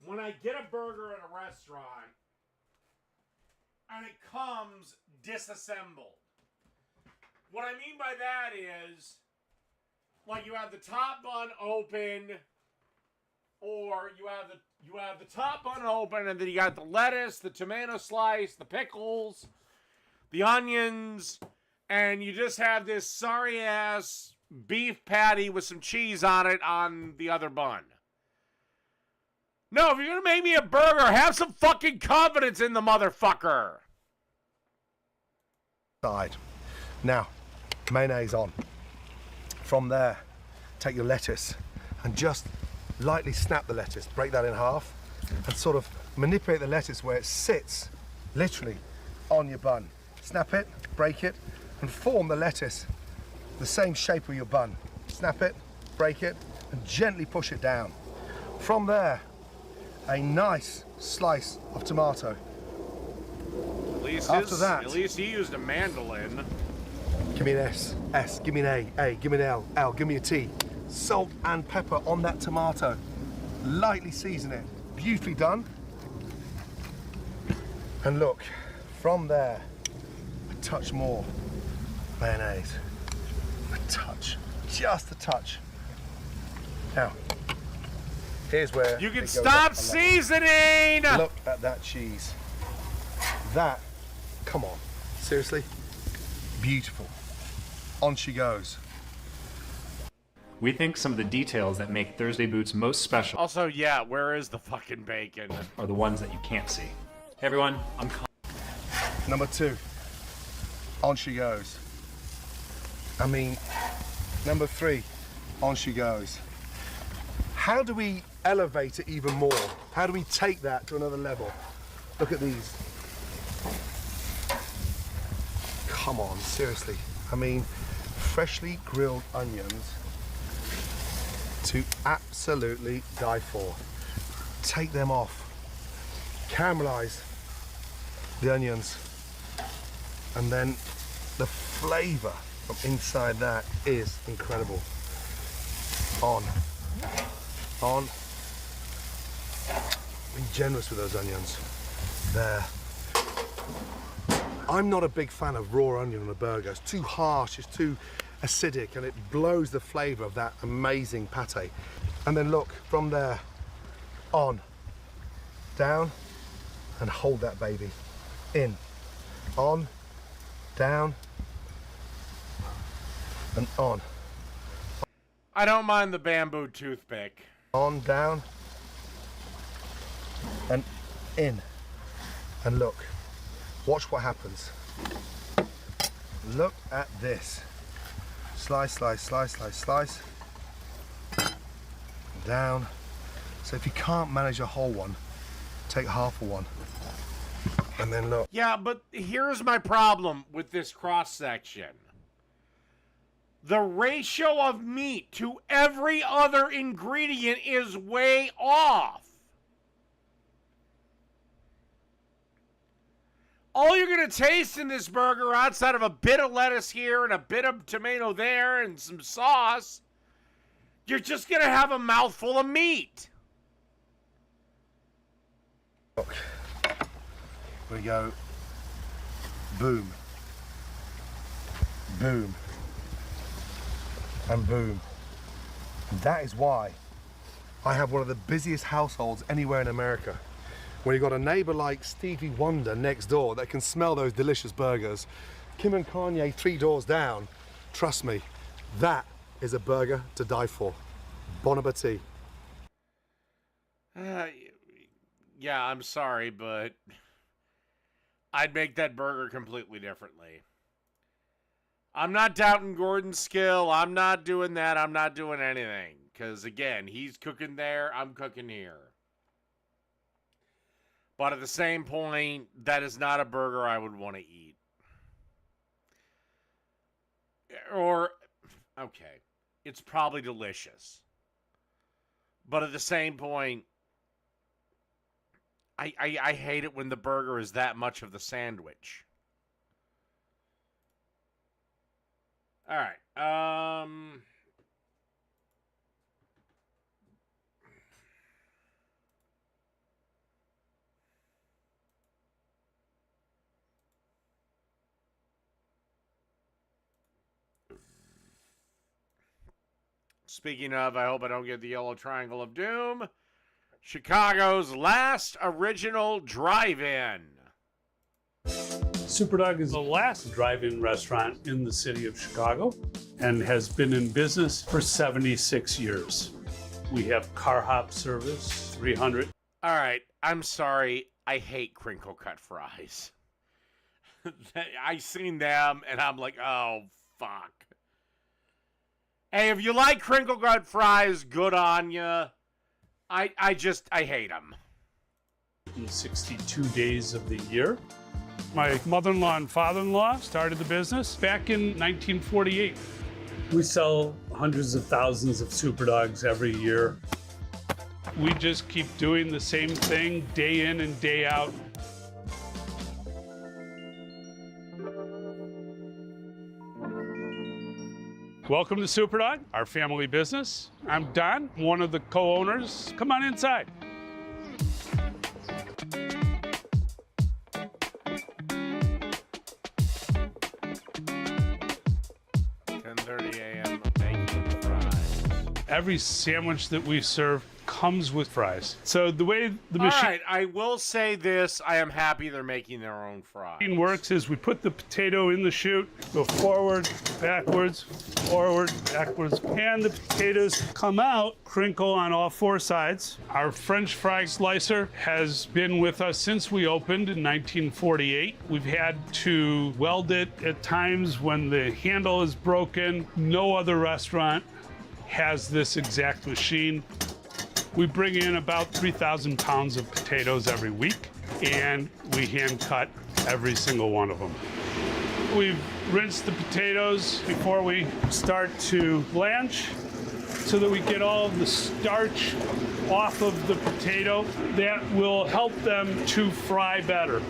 When I get a burger at a restaurant and it comes disassembled. What I mean by that is, like, you have the top bun open, or you have the top bun open, and then you got the lettuce, the tomato slice, the pickles, the onions, and you just have this sorry ass beef patty with some cheese on it on the other bun. No, if you're gonna make me a burger, have some fucking confidence in the motherfucker. Side. Now, mayonnaise on. From there, take your lettuce and just lightly snap the lettuce, break that in half, and sort of manipulate the lettuce where it sits, literally, on your bun. Snap it, break it, and form the lettuce the same shape of your bun. Snap it, break it, and gently push it down. From there, a nice slice of tomato. At least he used a mandolin. Give me an S, give me an A, give me an L, give me a T. Salt and pepper on that tomato. Lightly season it. Beautifully done. And look, from there, a touch more mayonnaise. A touch, just a touch. Now, here's where You it can goes stop up a level. seasoning! Look at that cheese. That, come on, seriously? Beautiful. On she goes. We think some of the details that make Thursday Boots most special Also, yeah, where is the fucking bacon? are the ones that you can't see. Hey everyone, I'm Number 2, on she goes. I mean, number 3, on she goes. How do we elevate it even more? How do we take that to another level? Look at these. Come on, seriously. I mean, freshly grilled onions to absolutely die for. Take them off. Caramelize the onions. And then the flavor from inside that is incredible. On. On. Be generous with those onions. There. I'm not a big fan of raw onion on a burger. It's too harsh, it's too acidic, and it blows the flavor of that amazing pate. And then look, from there, on, down, and hold that baby. In, on, down, and on. I don't mind the bamboo toothpick. On, down, and in. And look, watch what happens. Look at this. Slice, slice, slice, slice, slice. Down. So if you can't manage a whole one, take half of one. And then look. Yeah, but here's my problem with this cross section. The ratio of meat to every other ingredient is way off. All you're going to taste in this burger, outside of a bit of lettuce here and a bit of tomato there and some sauce, you're just going to have a mouthful of meat. Look. We go. Boom. Boom. And boom. And that is why I have one of the busiest households anywhere in America. When you've got a neighbor like Stevie Wonder next door that can smell those delicious burgers, Kim and Kanye 3 doors down, trust me, that is a burger to die for. Bon appetit. Yeah, I'm sorry, but I'd make that burger completely differently. I'm not doubting Gordon's skill. I'm not doing that. I'm not doing anything. Because, again, he's cooking there. I'm cooking here. But at the same point, that is not a burger I would want to eat. Or, okay, it's probably delicious. But at the same point, I hate it when the burger is that much of the sandwich. All right. Speaking of, I hope I don't get the yellow triangle of doom. Chicago's last original drive-in. Superdog is the last drive-in restaurant in the city of Chicago and has been in business for 76 years. We have car hop service, 300. All right, I'm sorry. I hate crinkle cut fries. I seen them and I'm like, oh, fuck. Hey, if you like crinkle cut fries, good on you. I hate them. 62 days of the year. My mother-in-law and father-in-law started the business back in 1948. We sell hundreds of thousands of Superdogs every year. We just keep doing the same thing day in and day out. Welcome to Superdog, our family business. I'm Don, one of the co-owners. Come on inside. Every sandwich that we serve comes with fries. So the way the machine... All right, I will say this. I am happy they're making their own fries. works is we put the potato in the chute, go forward, backwards, and the potatoes come out, crinkle on all 4 sides. Our French fry slicer has been with us since we opened in 1948. We've had to weld it at times when the handle is broken. No other restaurant has this exact machine. We bring in about 3,000 pounds of potatoes every week, and we hand cut every single one of them. We've rinsed the potatoes before we start to blanch so that we get all of the starch off of the potato. That will help them to fry better.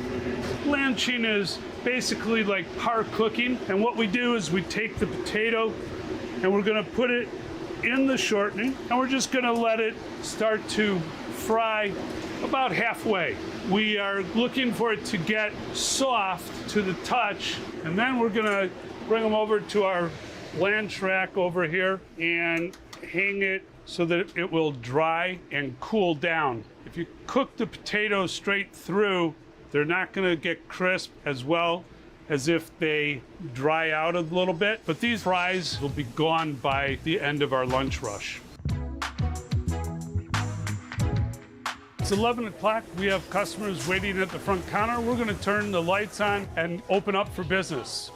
Blanching is basically like par cooking, and what we do is we take the potato and we're gonna put it in the shortening, and we're just gonna let it start to fry about halfway. We are looking for it to get soft to the touch, and then we're gonna bring them over to our blanch rack over here and hang it so that it will dry and cool down. If you cook the potatoes straight through, they're not gonna get crisp as well as if they dry out a little bit, but these fries will be gone by the end of our lunch rush. It's 11 o'clock. We have customers waiting at the front counter. We're gonna turn the lights on and open up for business.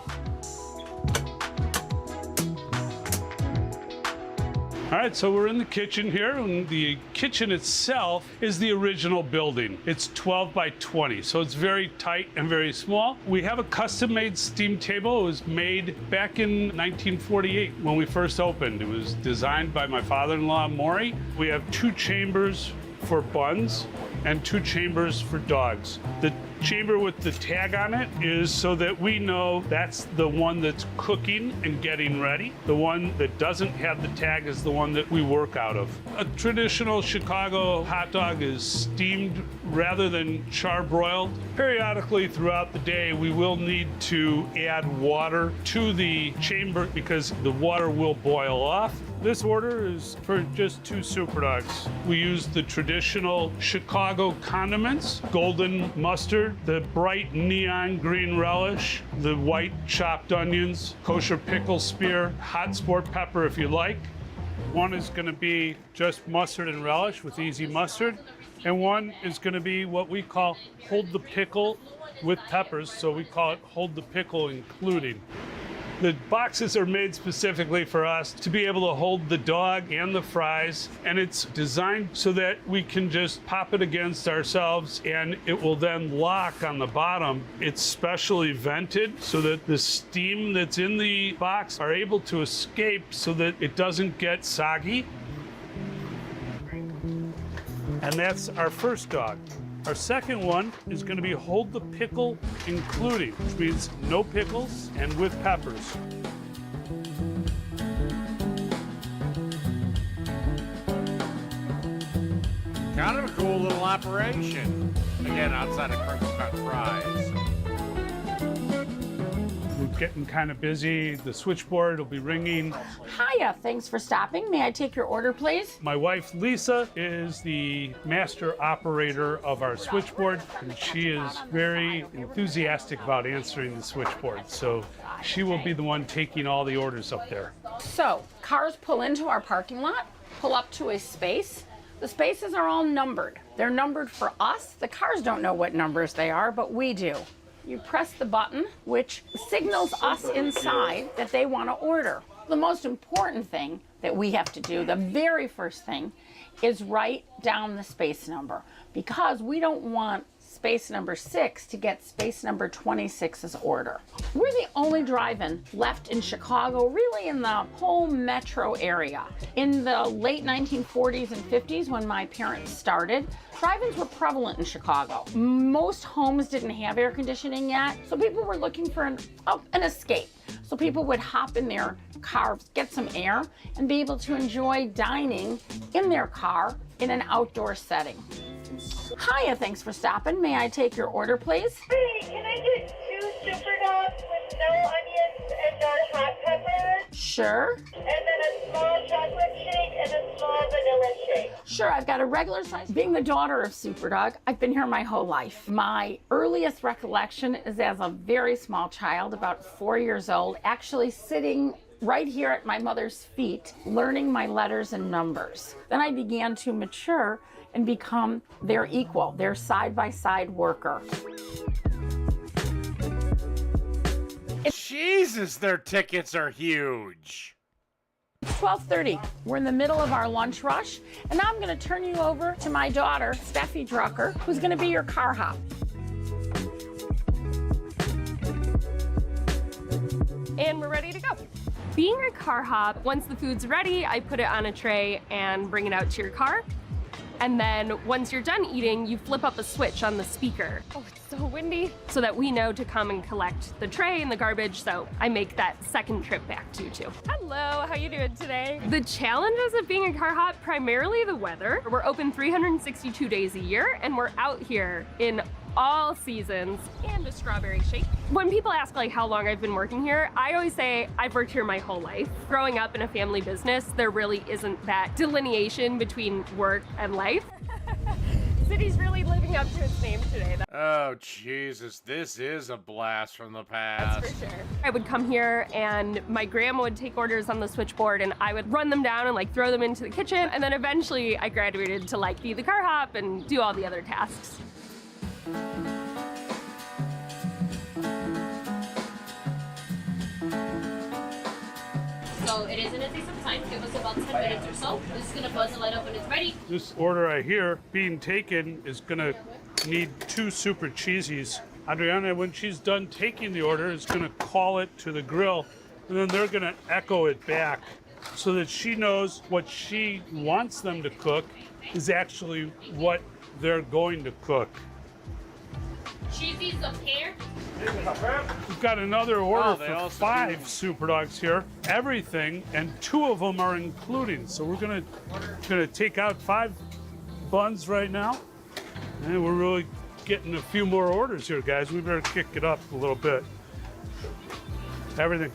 All right, so we're in the kitchen here, and the kitchen itself is the original building. It's 12 by 20, so it's very tight and very small. We have a custom-made steam table. It was made back in 1948 when we first opened. It was designed by my father-in-law, Maury. We have 2 chambers for buns and 2 chambers for dogs. The chamber with the tag on it is so that we know that's the one that's cooking and getting ready. The one that doesn't have the tag is the one that we work out of. A traditional Chicago hot dog is steamed rather than charbroiled. Periodically throughout the day, we will need to add water to the chamber because the water will boil off. This order is for just 2 Super Dogs. We use the traditional Chicago condiments, golden mustard, the bright neon green relish, the white chopped onions, kosher pickle spear, hot sport pepper if you like. One is gonna be just mustard and relish with easy mustard, and one is gonna be what we call hold the pickle with peppers, so we call it hold the pickle including. The boxes are made specifically for us to be able to hold the dog and the fries, and it's designed so that we can just pop it against ourselves and it will then lock on the bottom. It's specially vented so that the steam that's in the box are able to escape so that it doesn't get soggy. And that's our first dog. Our second one is going to be hold the pickle including, which means no pickles and with peppers. Kind of a cool little operation. Again, outside of crinkle cut fries. We're getting kind of busy. The switchboard will be ringing. Hiya, thanks for stopping. May I take your order, please? My wife, Lisa, is the master operator of our switchboard, and she is very enthusiastic about answering the switchboard. So she will be the one taking all the orders up there. So, cars pull into our parking lot, pull up to a space. The spaces are all numbered. They're numbered for us. The cars don't know what numbers they are, but we do. You press the button, which signals us inside that they want to order. The most important thing that we have to do, the very first thing, is write down the space number, because we don't want space number 6 to get space number 26's order. We're the only drive-in left in Chicago, really in the whole metro area. In the late 1940s and 50s, when my parents started, drive-ins were prevalent in Chicago. Most homes didn't have air conditioning yet, so people were looking for an escape. So people would hop in their car, get some air, and be able to enjoy dining in their car in an outdoor setting. Hiya, thanks for stopping. May I take your order, please? Hey, can I get 2 Super Dogs with no onions and no hot peppers? Sure. And then a small chocolate shake and a small vanilla shake. Sure, I've got a regular size. Being the daughter of Superdog, I've been here my whole life. My earliest recollection is as a very small child, about 4 years old, actually sitting right here at my mother's feet, learning my letters and numbers. Then I began to mature and become their equal, their side-by-side worker. Jesus, their tickets are huge. 12:30. We're in the middle of our lunch rush, and now I'm going to turn you over to my daughter, Steffi Drucker, who's going to be your car hop. And we're ready to go. Being a car hop, once the food's ready, I put it on a tray and bring it out to your car. And then once you're done eating, you flip up a switch on the speaker. Oh, it's so windy. So that we know to come and collect the tray and the garbage, so I make that second trip back to you too. Hello, how you doing today? The challenges of being a car hop, primarily the weather. We're open 362 days a year, and we're out here in all seasons, and a strawberry shake. When people ask like how long I've been working here, I always say I've worked here my whole life. Growing up in a family business, there really isn't that delineation between work and life. City's really living up to its name today. Oh, Jesus, this is a blast from the past. That's for sure. I would come here and my grandma would take orders on the switchboard and I would run them down and like throw them into the kitchen. And then eventually I graduated to like be the car hop and do all the other tasks. So it is in a decent time. Give us about 10 minutes or so. This is going to buzz the light up when it's ready. This order I hear being taken is gonna need 2 super cheesies. Adriana, when she's done taking the order, is gonna call it to the grill, and then they're gonna echo it back so that she knows what she wants them to cook is actually what they're going to cook. Cheesies up here. We've got another order for 5 Super Dogs here. Everything, and 2 of them are including. So we're gonna take out 5 buns right now, and we're really getting a few more orders here, guys. We better kick it up a little bit. Everything.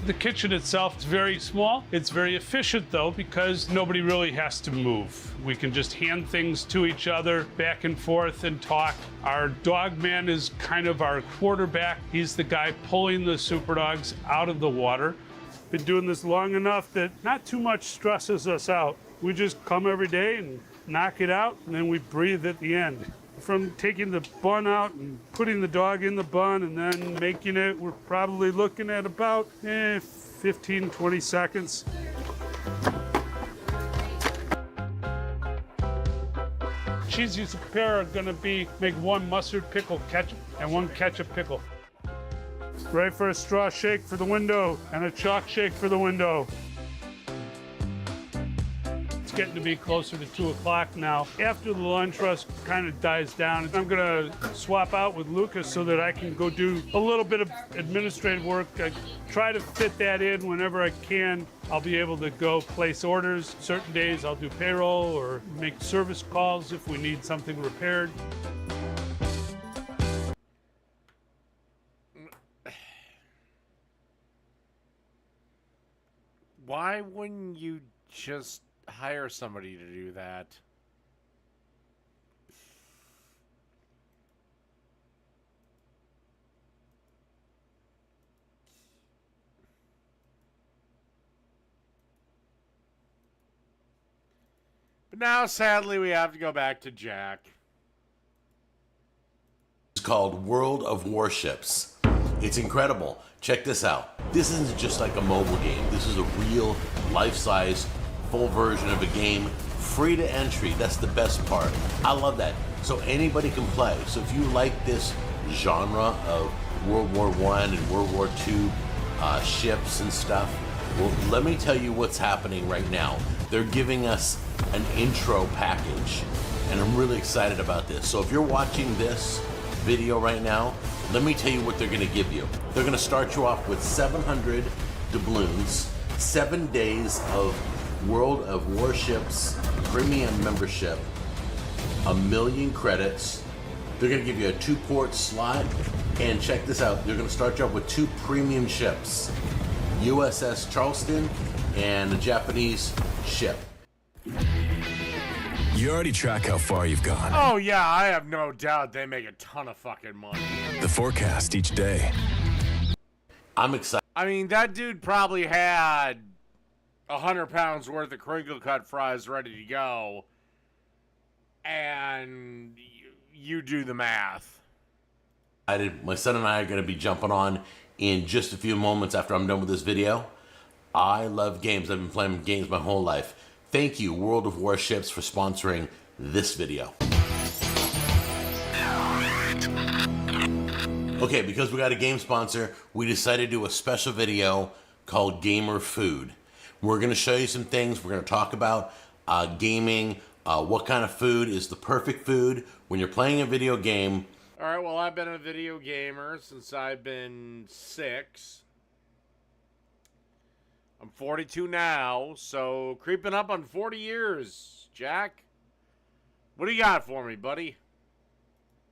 The kitchen itself is very small. It's very efficient though, because nobody really has to move. We can just hand things to each other back and forth and talk. Our dog man is kind of our quarterback. He's the guy pulling the Super Dogs out of the water. Been doing this long enough that not too much stresses us out. We just come every day and knock it out, and then we breathe at the end. From taking the bun out and putting the dog in the bun and then making it, we're probably looking at about 15, 20 seconds. Cheesies to prepare are gonna be make 1 mustard pickle ketchup and 1 ketchup pickle. Ready for a straw shake for the window and a chalk shake for the window. Getting to be closer to 2 o'clock now. After the lunch rush kind of dies down, I'm gonna swap out with Lucas so that I can go do a little bit of administrative work. I try to fit that in whenever I can. I'll be able to go place orders. Certain days I'll do payroll or make service calls if we need something repaired. Why wouldn't you just hire somebody to do that? But now, sadly, we have to go back to Jack. It's called World of Warships. It's incredible. Check this out. This isn't just like a mobile game. This is a real life-size full version of a game, free to entry. That's the best part. I love that. So anybody can play. So if you like this genre of World War I and World War II ships and stuff, well, let me tell you what's happening right now. They're giving us an intro package, and I'm really excited about this. So if you're watching this video right now, let me tell you what they're gonna give you. They're gonna start you off with 700 doubloons, 7 days of World of Warships premium membership, 1,000,000 credits. They're gonna give you a 2-port slot, and check this out. They're gonna start you off with 2 premium ships, USS Charleston and a Japanese ship. You already track how far you've gone. Oh yeah, I have no doubt they make a ton of fucking money. The forecast each day. I'm excited. I mean, that dude probably had 100 pounds worth of crinkle cut fries ready to go, and you do the math. My son and I are going to be jumping on in just a few moments after I'm done with this video. I love games. I've been playing games my whole life. Thank you, World of Warships, for sponsoring this video. Okay, because we got a game sponsor, we decided to do a special video called Gamer Food. We're going to show you some things. We're going to talk about gaming, what kind of food is the perfect food when you're playing a video game. All right, well, I've been a video gamer since I've been 6. I'm 42 now, so creeping up on 40 years. Jack, what do you got for me, buddy?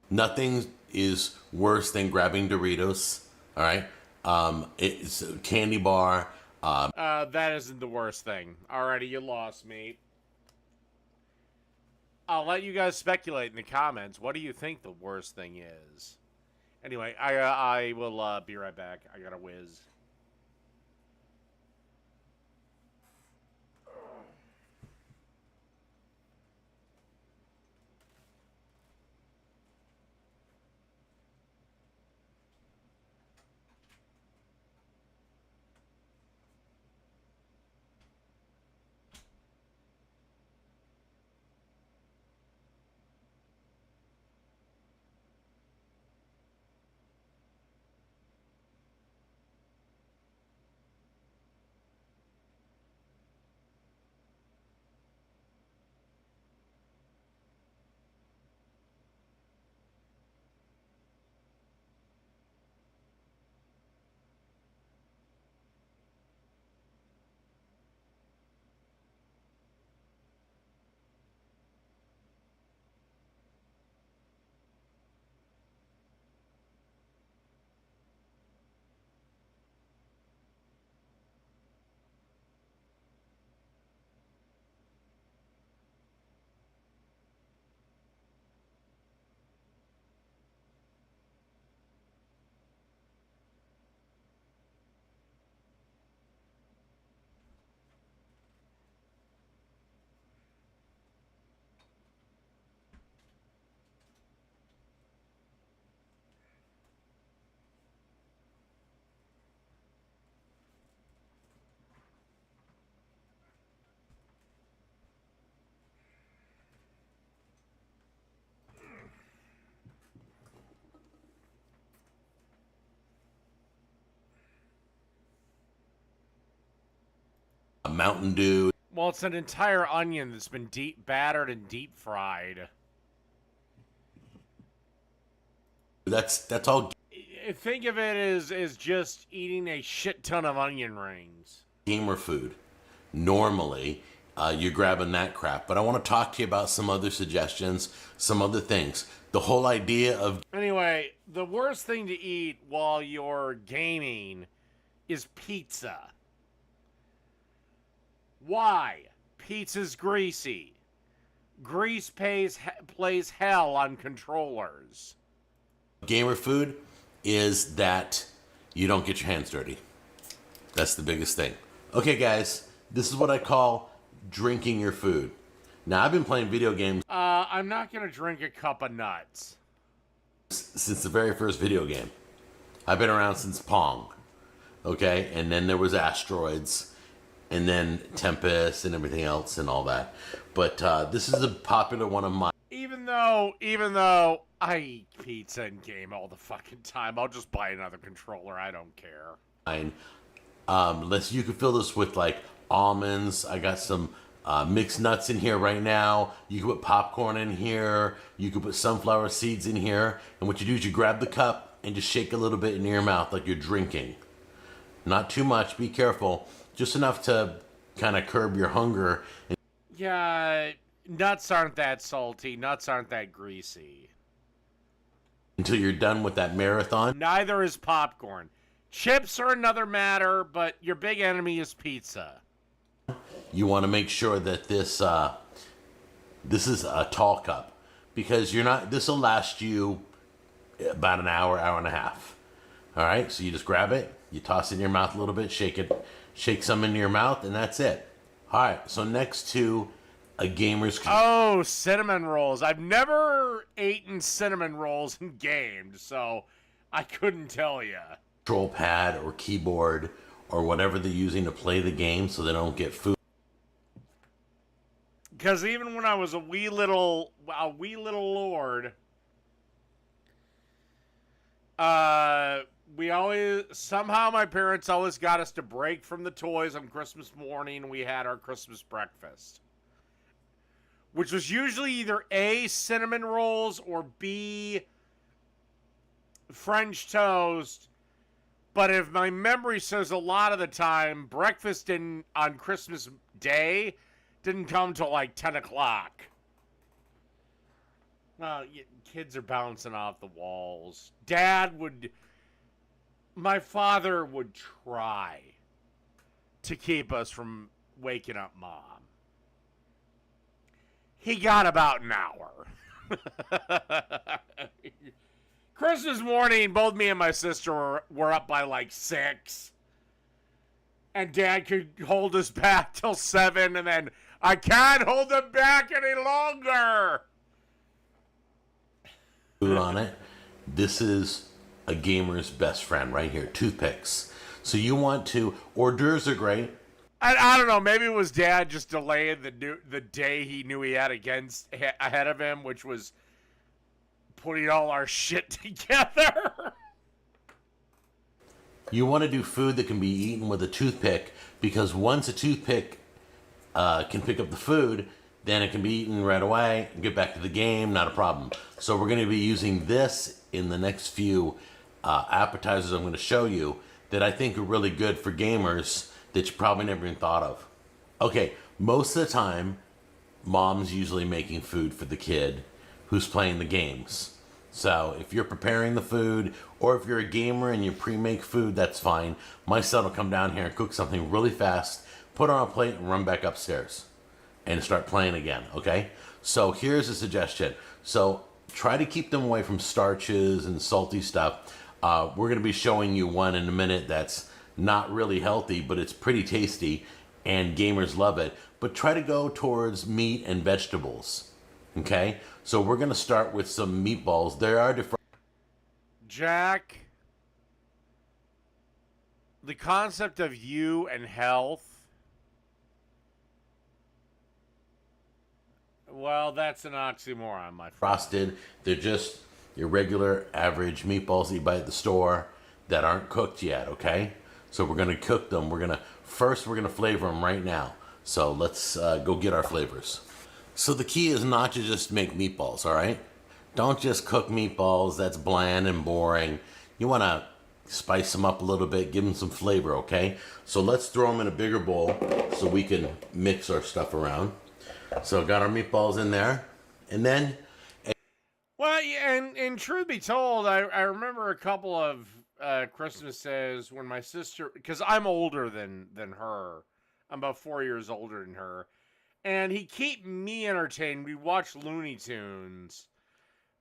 Nothing is worse than grabbing Doritos, all right? It's a candy bar. That isn't the worst thing. Alrighty, you lost me. I'll let you guys speculate in the comments. What do you think the worst thing is? Anyway, I will be right back. I gotta whiz. Mountain Dew. Well, it's an entire onion that's been battered and deep fried. That's all. Think of it as just eating a shit ton of onion rings. Gamer food. Normally, you're grabbing that crap. But I want to talk to you about some other suggestions, some other things. The whole idea of... Anyway, the worst thing to eat while you're gaming is pizza. Why? Pizza's greasy. Grease plays hell on controllers. Gamer food is that you don't get your hands dirty. That's the biggest thing. Okay, guys, this is what I call drinking your food. Now, I've been playing video games I'm not going to drink a cup of nuts. Since the very first video game. I've been around since Pong. Okay? And then there was Asteroids. And then Tempest and everything else and all that. But this is a popular one of mine. Even though I eat pizza and game all the fucking time, I'll just buy another controller. I don't care. You can fill this with like almonds. I got some mixed nuts in here right now. You can put popcorn in here. You can put sunflower seeds in here. And what you do is you grab the cup and just shake a little bit in your mouth like you're drinking. Not too much. Be careful. Just enough to kind of curb your hunger. Yeah, nuts aren't that salty. Nuts aren't that greasy. Until you're done with that marathon. Neither is popcorn. Chips are another matter, but your big enemy is pizza. You want to make sure that this is a tall cup, because this will last you about an hour, hour and a half. All right, so you just grab it, you toss it in your mouth a little bit, shake some into your mouth, and that's it. All right, so next to a gamer's... Oh, cinnamon rolls. I've never eaten cinnamon rolls and gamed, so I couldn't tell you. Control pad or keyboard or whatever they're using to play the game so they don't get food. Because even when I was a wee little lord, somehow my parents always got us to break from the toys on Christmas morning. We had our Christmas breakfast. which was usually either A, cinnamon rolls, or B, French toast. But if my memory serves, a lot of the time, breakfast on Christmas Day didn't come till like 10 o'clock. Well, kids are bouncing off the walls. My father would try to keep us from waking up Mom. He got about an hour. Christmas morning, both me and my sister were up by like 6. And Dad could hold us back till 7, and then I can't hold them back any longer. Food on it. This is a gamer's best friend right here, toothpicks. So you want to, hors d'oeuvres are great. I don't know, maybe it was Dad just delaying the day he knew he had ahead of him, which was putting all our shit together. You want to do food that can be eaten with a toothpick, because once a toothpick can pick up the food, then it can be eaten right away, get back to the game, not a problem. So we're going to be using this in the next few appetizers I'm going to show you that I think are really good for gamers that you probably never even thought of. Okay, most of the time, Mom's usually making food for the kid who's playing the games. So if you're preparing the food, or if you're a gamer and you pre-make food, that's fine. My son will come down here and cook something really fast, put it on a plate, and run back upstairs and start playing again, okay? So here's a suggestion. So try to keep them away from starches and salty stuff. We're gonna be showing you one in a minute that's not really healthy, but it's pretty tasty and gamers love it. But try to go towards meat and vegetables, okay? So we're gonna start with some meatballs. There are different. Jack, the concept of you and health, well, that's an oxymoron, my friend. Frosted. They're just your regular average meatballs that you buy at the store that aren't cooked yet, okay? So we're gonna cook them. We're gonna flavor them right now. So let's go get our flavors. So the key is not to just make meatballs, all right? Don't just cook meatballs. That's bland and boring. You wanna spice them up a little bit, give them some flavor, okay? So let's throw them in a bigger bowl so we can mix our stuff around. So got our meatballs in there, and then. Well, yeah, and truth be told, I remember a couple of Christmases when my sister, because I'm older than her, I'm about 4 years older than her, and he'd keep me entertained. We'd watch Looney Tunes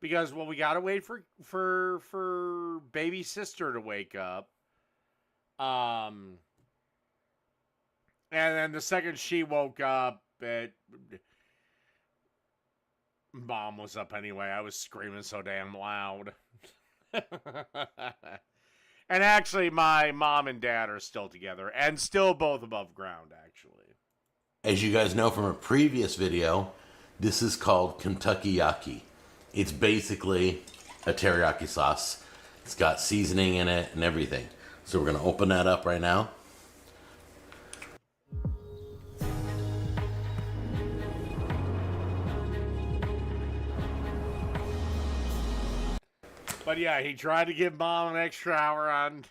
because, well, we gotta wait for baby sister to wake up, and then the second she woke up, Mom was up anyway. I was screaming so damn loud. And actually, my mom and dad are still together and still both above ground, actually. As you guys know from a previous video, this is called Kentucky Yaki. It's basically a teriyaki sauce. It's got seasoning in it and everything. So we're gonna open that up right now. But yeah, he tried to give Mom an extra hour on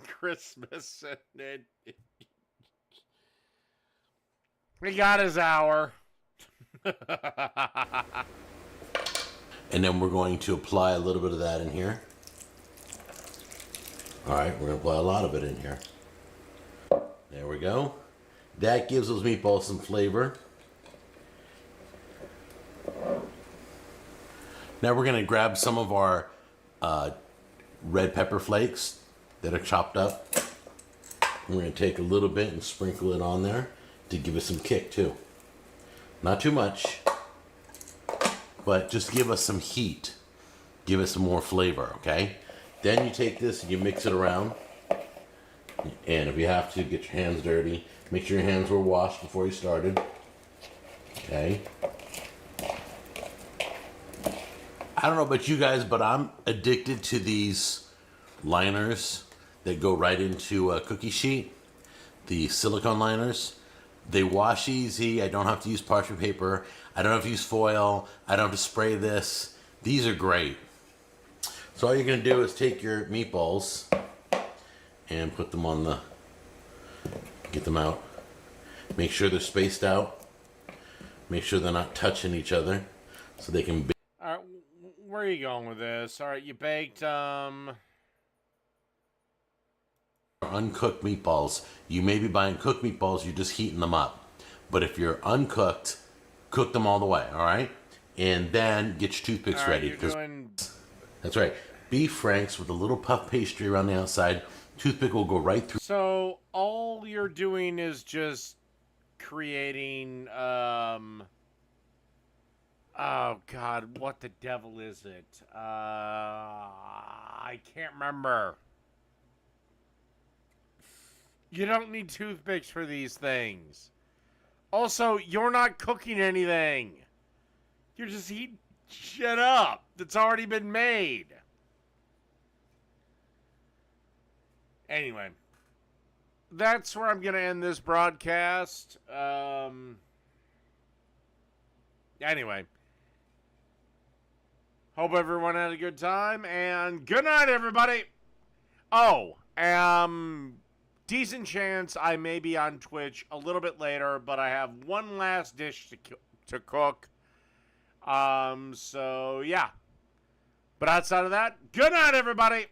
Christmas, and he got his hour. And then we're going to apply a little bit of that in here. All right, we're gonna apply a lot of it in here. There we go. That gives those meatballs some flavor. Now we're gonna grab some of our red pepper flakes that are chopped up. We're going to take a little bit and sprinkle it on there to give it some kick too. Not too much, but just give us some heat. Give it some more flavor, okay? Then you take this and you mix it around. And if you have to, get your hands dirty. Make sure your hands were washed before you started. Okay? I don't know about you guys, but I'm addicted to these liners that go right into a cookie sheet. The silicone liners. They wash easy. I don't have to use parchment paper. I don't have to use foil. I don't have to spray this. These are great. So all you're gonna do is take your meatballs and put them on the, get them out. Make sure they're spaced out. Make sure they're not touching each other so they can bake. All right, where are you going with this? All right, you baked, Uncooked meatballs. You may be buying cooked meatballs, you're just heating them up. But if you're uncooked, cook them all the way, all right? And then get your toothpicks ready. You're doing... That's right. Beef franks with a little puff pastry around the outside. Toothpick will go right through. So all you're doing is just creating, oh God, what the devil is it? I can't remember. You don't need toothpicks for these things. Also, you're not cooking anything. You're just heating shit up that's already been made. Anyway, that's where I'm going to end this broadcast. Anyway, hope everyone had a good time, and good night, everybody. Oh, decent chance I may be on Twitch a little bit later, but I have one last dish to cook. So, yeah. But outside of that, good night, everybody.